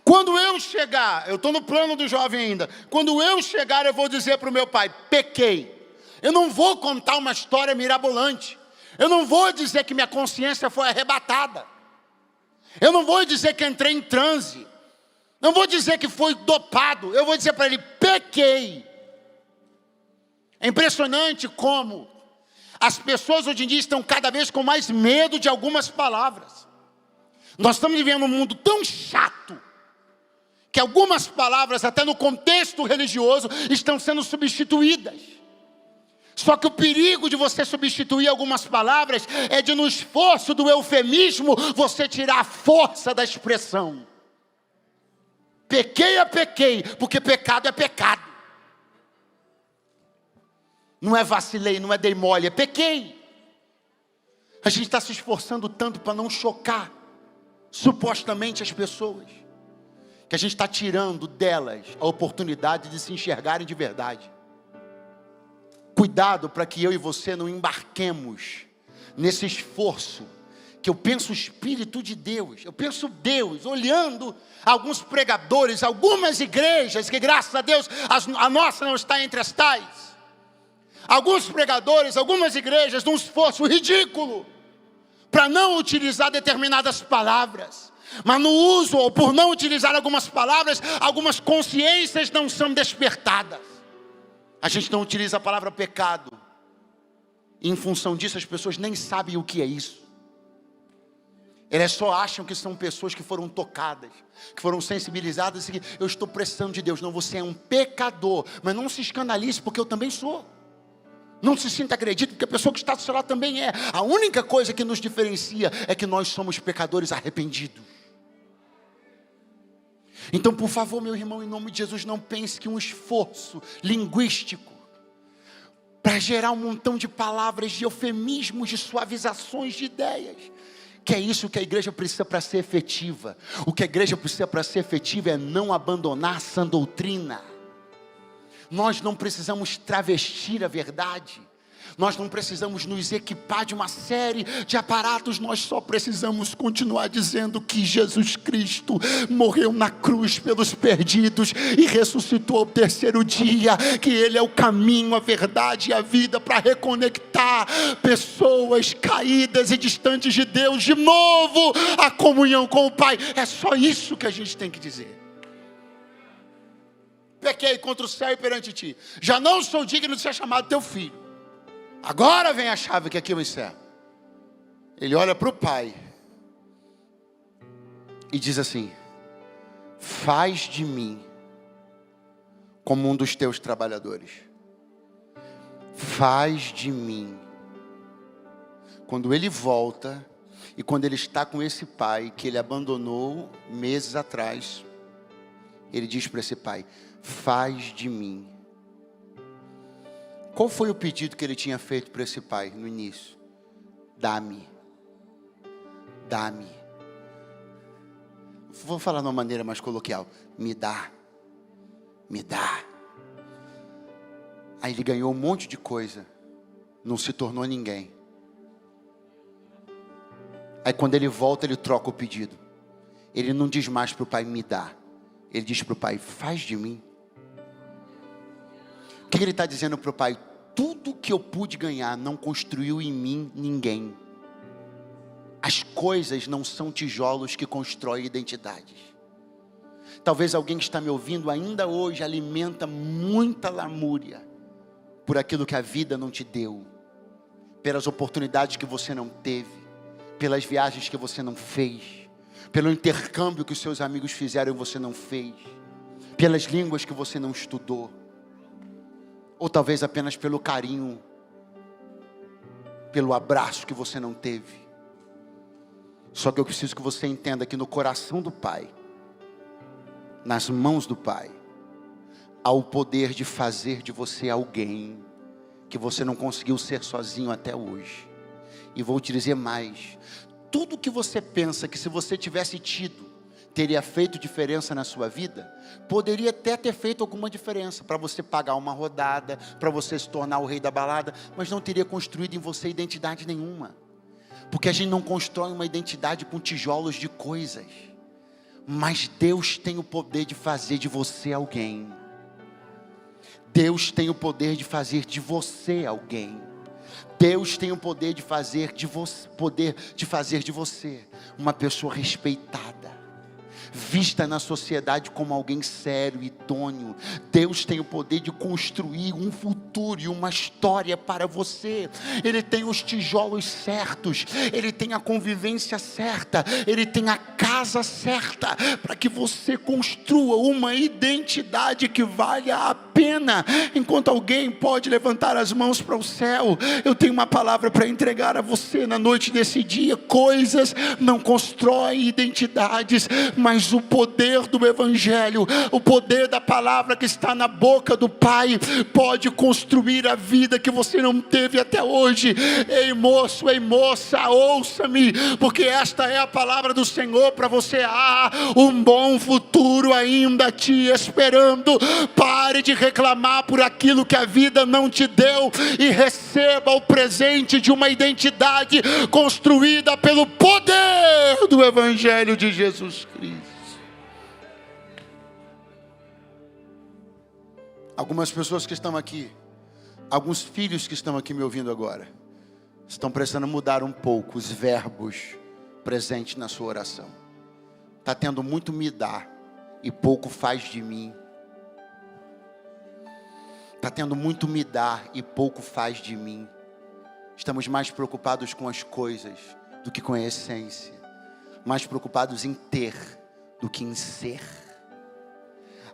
Quando eu chegar, eu estou no plano do jovem ainda, quando eu chegar eu vou dizer para o meu pai, pequei. Eu não vou contar uma história mirabolante. Eu não vou dizer que minha consciência foi arrebatada. Eu não vou dizer que entrei em transe. Não vou dizer que foi dopado. Eu vou dizer para ele, pequei. É impressionante como as pessoas hoje em dia estão cada vez com mais medo de algumas palavras. Nós estamos vivendo um mundo tão chato, que algumas palavras, até no contexto religioso, estão sendo substituídas. Só que o perigo de você substituir algumas palavras é de, no esforço do eufemismo, você tirar a força da expressão. Pequei é pequei, porque pecado é pecado. Não é vacilei, não é dei mole, é pequei. A gente está se esforçando tanto para não chocar, supostamente, as pessoas, que a gente está tirando delas a oportunidade de se enxergarem de verdade. Cuidado para que eu e você não embarquemos nesse esforço, que eu penso o Espírito de Deus, eu penso Deus, olhando alguns pregadores, algumas igrejas, que graças a Deus, a nossa não está entre as tais. Alguns pregadores, algumas igrejas, num esforço ridículo, para não utilizar determinadas palavras. Mas no uso, ou por não utilizar algumas palavras, algumas consciências não são despertadas. A gente não utiliza a palavra pecado. E em função disso, as pessoas nem sabem o que é isso. Elas só acham que são pessoas que foram tocadas, que foram sensibilizadas, e que eu estou precisando de Deus. Não, você é um pecador. Mas não se escandalize, porque eu também sou. Não se sinta agredido, porque a pessoa que está do seu lado também é. A única coisa que nos diferencia é que nós somos pecadores arrependidos. Então, por favor, meu irmão, em nome de Jesus, não pense que um esforço linguístico para gerar um montão de palavras, de eufemismos, de suavizações de ideias, que é isso que a igreja precisa para ser efetiva. O que a igreja precisa para ser efetiva é não abandonar a sã doutrina. Nós não precisamos travestir a verdade. Nós não precisamos nos equipar de uma série de aparatos, nós só precisamos continuar dizendo que Jesus Cristo morreu na cruz pelos perdidos e ressuscitou ao terceiro dia, que Ele é o caminho, a verdade e a vida para reconectar pessoas caídas e distantes de Deus de novo à comunhão com o Pai. É só isso que a gente tem que dizer. Pequei contra o céu e perante ti, já não sou digno de ser chamado teu filho. Agora vem a chave que aqui eu encerro. Ele olha para o pai e diz assim: faz de mim como um dos teus trabalhadores. Faz de mim. Quando ele volta e quando ele está com esse pai que ele abandonou meses atrás, ele diz para esse pai: faz de mim. Qual foi o pedido que ele tinha feito para esse pai no início? Dá-me. Dá-me. Vou falar de uma maneira mais coloquial. Me dá. Me dá. Aí ele ganhou um monte de coisa. Não se tornou ninguém. Aí quando ele volta, ele troca o pedido. Ele não diz mais para o pai: me dá. Ele diz para o pai: faz de mim. O que ele está dizendo para o pai? Tudo que eu pude ganhar não construiu em mim ninguém. As coisas não são tijolos que constroem identidades. Talvez alguém que está me ouvindo ainda hoje alimenta muita lamúria por aquilo que a vida não te deu, pelas oportunidades que você não teve, pelas viagens que você não fez, pelo intercâmbio que os seus amigos fizeram e você não fez, pelas línguas que você não estudou, ou talvez apenas pelo carinho, pelo abraço que você não teve. Só que eu preciso que você entenda que no coração do Pai, nas mãos do Pai, há o poder de fazer de você alguém que você não conseguiu ser sozinho até hoje. E vou te dizer mais: tudo que você pensa que se você tivesse tido, teria feito diferença na sua vida, poderia até ter feito alguma diferença, para você pagar uma rodada, para você se tornar o rei da balada, mas não teria construído em você identidade nenhuma, porque a gente não constrói uma identidade com tijolos de coisas, mas Deus tem o poder de fazer de você alguém. Deus tem o poder de fazer de você alguém. Deus tem o poder de fazer de você uma pessoa respeitada, vista na sociedade como alguém sério e idôneo. Deus tem o poder de construir um futuro e uma história para você. Ele tem os tijolos certos, Ele tem a convivência certa, Ele tem a casa certa, para que você construa uma identidade que valha a pena. Enquanto alguém pode levantar as mãos para o céu, eu tenho uma palavra para entregar a você na noite desse dia. Coisas não constroem identidades, mas o poder do Evangelho, o poder da palavra que está na boca do Pai, pode construir a vida que você não teve até hoje. Ei moço, ei moça, ouça-me, porque esta é a palavra do Senhor para você. Há um bom futuro ainda te esperando. Pare de reclamar por aquilo que a vida não te deu e receba o presente de uma identidade construída pelo poder do Evangelho de Jesus Cristo. Algumas pessoas que estão aqui, alguns filhos que estão aqui me ouvindo agora, estão precisando mudar um pouco os verbos presentes na sua oração. Está tendo muito me dá e pouco faz de mim. Está tendo muito me dá e pouco faz de mim. Estamos mais preocupados com as coisas do que com a essência. Mais preocupados em ter do que em ser.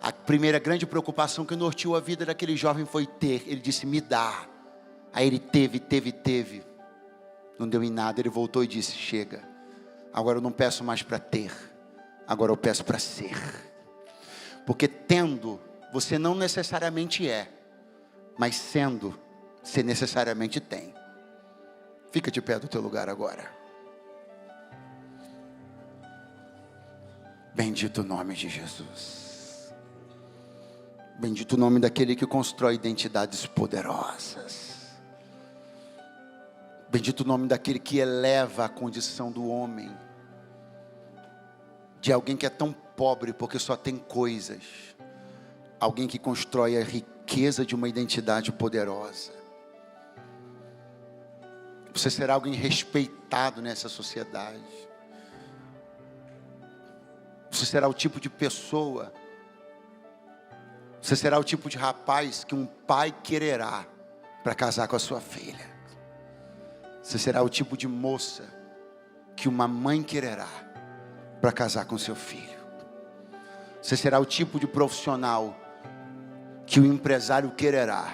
A primeira grande preocupação que norteou a vida daquele jovem foi ter. Ele disse: me dá. Aí ele teve. Não deu em nada. Ele voltou e disse: chega. Agora eu não peço mais para ter. Agora eu peço para ser. Porque tendo, você não necessariamente é. Mas sendo, você necessariamente tem. Fica de pé do teu lugar agora. Bendito o nome de Jesus. Bendito o nome daquele que constrói identidades poderosas. Bendito o nome daquele que eleva a condição do homem, de alguém que é tão pobre porque só tem coisas, alguém que constrói a riqueza de uma identidade poderosa. Você será alguém respeitado nessa sociedade. Você será o tipo de pessoa, você será o tipo de rapaz que um pai quererá para casar com a sua filha. Você será o tipo de moça que uma mãe quererá para casar com seu filho. Você será o tipo de profissional que o empresário quererá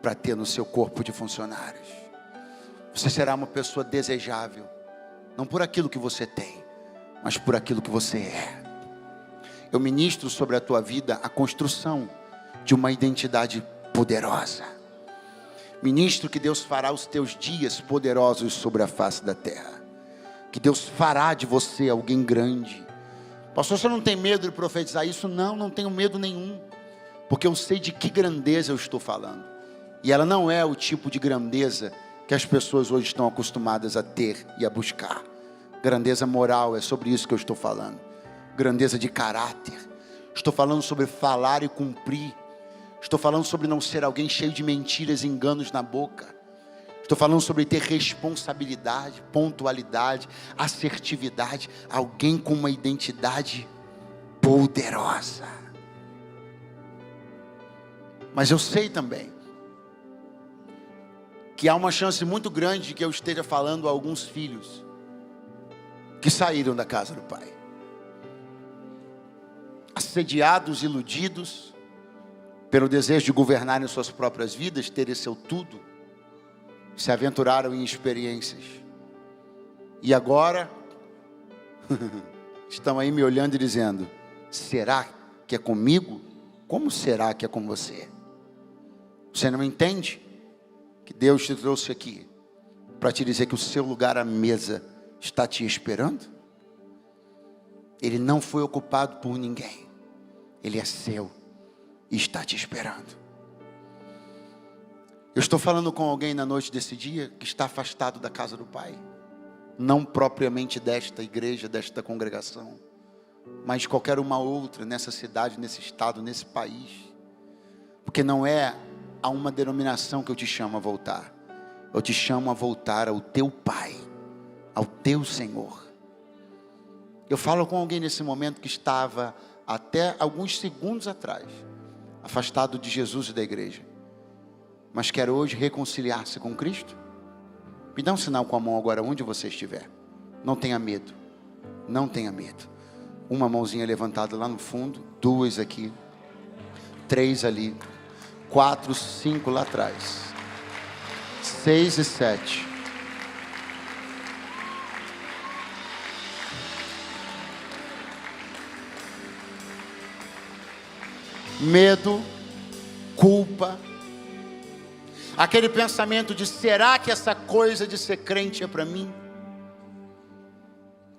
para ter no seu corpo de funcionários. Você será uma pessoa desejável, não por aquilo que você tem, mas por aquilo que você é. Eu ministro sobre a tua vida a construção de uma identidade poderosa. Ministro que Deus fará os teus dias poderosos sobre a face da terra. Que Deus fará de você alguém grande. Pastor, você não tem medo de profetizar isso? Não, não tenho medo nenhum. Porque eu sei de que grandeza eu estou falando. E ela não é o tipo de grandeza que as pessoas hoje estão acostumadas a ter e a buscar. Grandeza moral, é sobre isso que eu estou falando. Grandeza de caráter. Estou falando sobre falar e cumprir. Estou falando sobre não ser alguém cheio de mentiras e enganos na boca. Estou falando sobre ter responsabilidade, pontualidade, assertividade. Alguém com uma identidade poderosa. Mas eu sei também que há uma chance muito grande de que eu esteja falando a alguns filhos que saíram da casa do pai. Assediados, iludidos, pelo desejo de governarem suas próprias vidas, terem seu tudo, se aventuraram em experiências. E agora, estão aí me olhando e dizendo, será que é comigo? Como será que é com você? Você não entende que Deus te trouxe aqui para te dizer que o seu lugar à mesa está te esperando? Ele não foi ocupado por ninguém. Ele é seu e está te esperando. Eu estou falando com alguém na noite desse dia que está afastado da casa do Pai. Não propriamente desta igreja, desta congregação, mas de qualquer uma outra nessa cidade, nesse estado, nesse país. Porque não é a uma denominação que eu te chamo a voltar. Eu te chamo a voltar ao teu Pai, ao teu Senhor. Eu falo com alguém nesse momento que estava até alguns segundos atrás afastado de Jesus e da igreja, mas quer hoje reconciliar-se com Cristo. Me dá um sinal com a mão agora onde você estiver. Não tenha medo, não tenha medo. Uma mãozinha levantada lá no fundo, 2 aqui, 3 ali, 4, 5 lá atrás, 6 e 7. Medo, culpa, aquele pensamento de será que essa coisa de ser crente é para mim?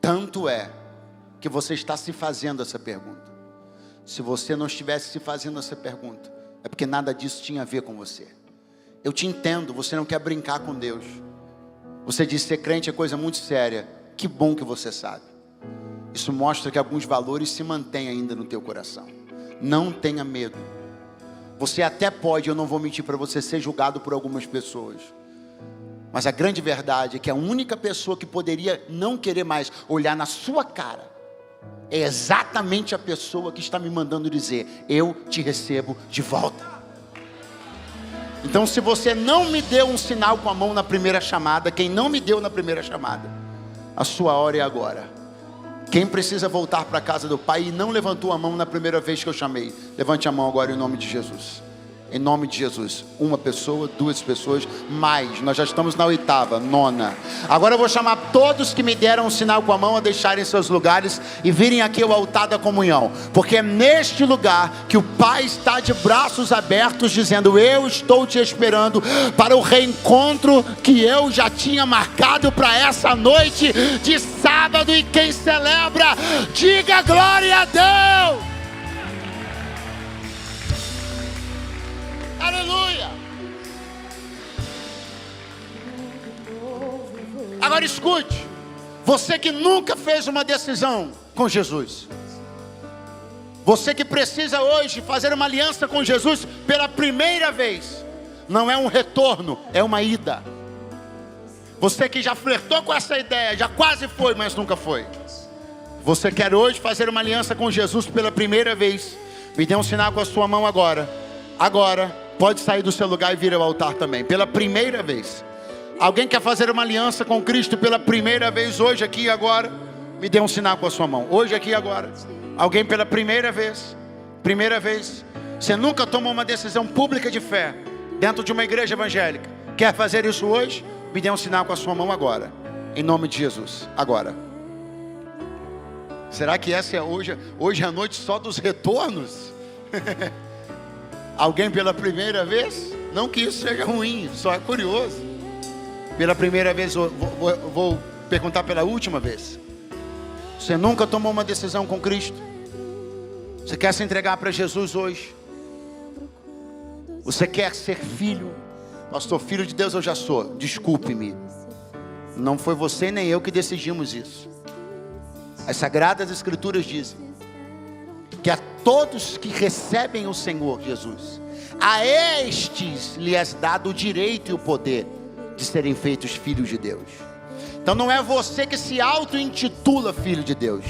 Tanto é que você está se fazendo essa pergunta. Se você não estivesse se fazendo essa pergunta, é porque nada disso tinha a ver com você. Eu te entendo, você não quer brincar com Deus. Você diz que ser crente é coisa muito séria. Que bom que você sabe. Isso mostra que alguns valores se mantêm ainda no teu coração. Não tenha medo. Você até pode, eu não vou mentir para você, ser julgado por algumas pessoas. Mas a grande verdade é que a única pessoa que poderia não querer mais olhar na sua cara é exatamente a pessoa que está me mandando dizer, eu te recebo de volta. Então se você não me deu um sinal com a mão na primeira chamada, quem não me deu na primeira chamada, a sua hora é agora. Quem precisa voltar para a casa do Pai e não levantou a mão na primeira vez que eu chamei, levante a mão agora em nome de Jesus. Em nome de Jesus. 1 pessoa, 2 pessoas, mais. Nós já estamos na 8ª, 9ª. Agora eu vou chamar todos que me deram um sinal com a mão a deixarem seus lugares e virem aqui ao altar da comunhão. Porque é neste lugar que o Pai está de braços abertos dizendo, eu estou te esperando para o reencontro que eu já tinha marcado para essa noite de sábado. E quem celebra, diga glória a Deus. Aleluia! Agora escute, você que nunca fez uma decisão com Jesus, você que precisa hoje fazer uma aliança com Jesus pela primeira vez, não é um retorno, é uma ida. Você que já flertou com essa ideia, já quase foi, mas nunca foi. Você quer hoje fazer uma aliança com Jesus pela primeira vez, me dê um sinal com a sua mão agora. Agora, pode sair do seu lugar e vir ao altar também, pela primeira vez. Alguém quer fazer uma aliança com Cristo pela primeira vez, hoje, aqui e agora? Me dê um sinal com a sua mão, hoje, aqui e agora. Alguém pela primeira vez? Primeira vez. Você nunca tomou uma decisão pública de fé dentro de uma igreja evangélica. Quer fazer isso hoje? Me dê um sinal com a sua mão agora, em nome de Jesus, agora. Será que essa é hoje é a noite só dos retornos? Alguém pela primeira vez? Não que isso seja ruim, só é curioso. Pela primeira vez, vou perguntar pela última vez. Você nunca tomou uma decisão com Cristo? Você quer se entregar para Jesus hoje? Você quer ser filho? Pastor, filho de Deus eu já sou. Desculpe-me. Não foi você nem eu que decidimos isso. As Sagradas Escrituras dizem que a todos que recebem o Senhor Jesus, a estes lhe é dado o direito e o poder de serem feitos filhos de Deus. Então não é você que se auto-intitula filho de Deus.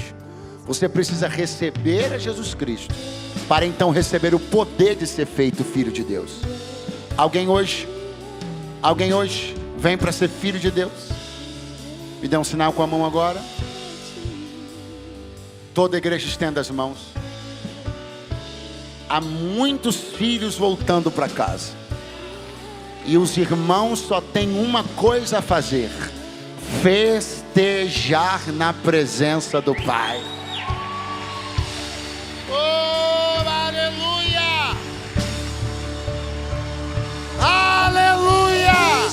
Você precisa receber a Jesus Cristo para então receber o poder de ser feito filho de Deus. Alguém hoje vem para ser filho de Deus? Me dê um sinal com a mão agora. Toda a igreja estenda as mãos. Há muitos filhos voltando para casa, e os irmãos só têm uma coisa a fazer: festejar na presença do Pai. Oh, aleluia! Aleluia!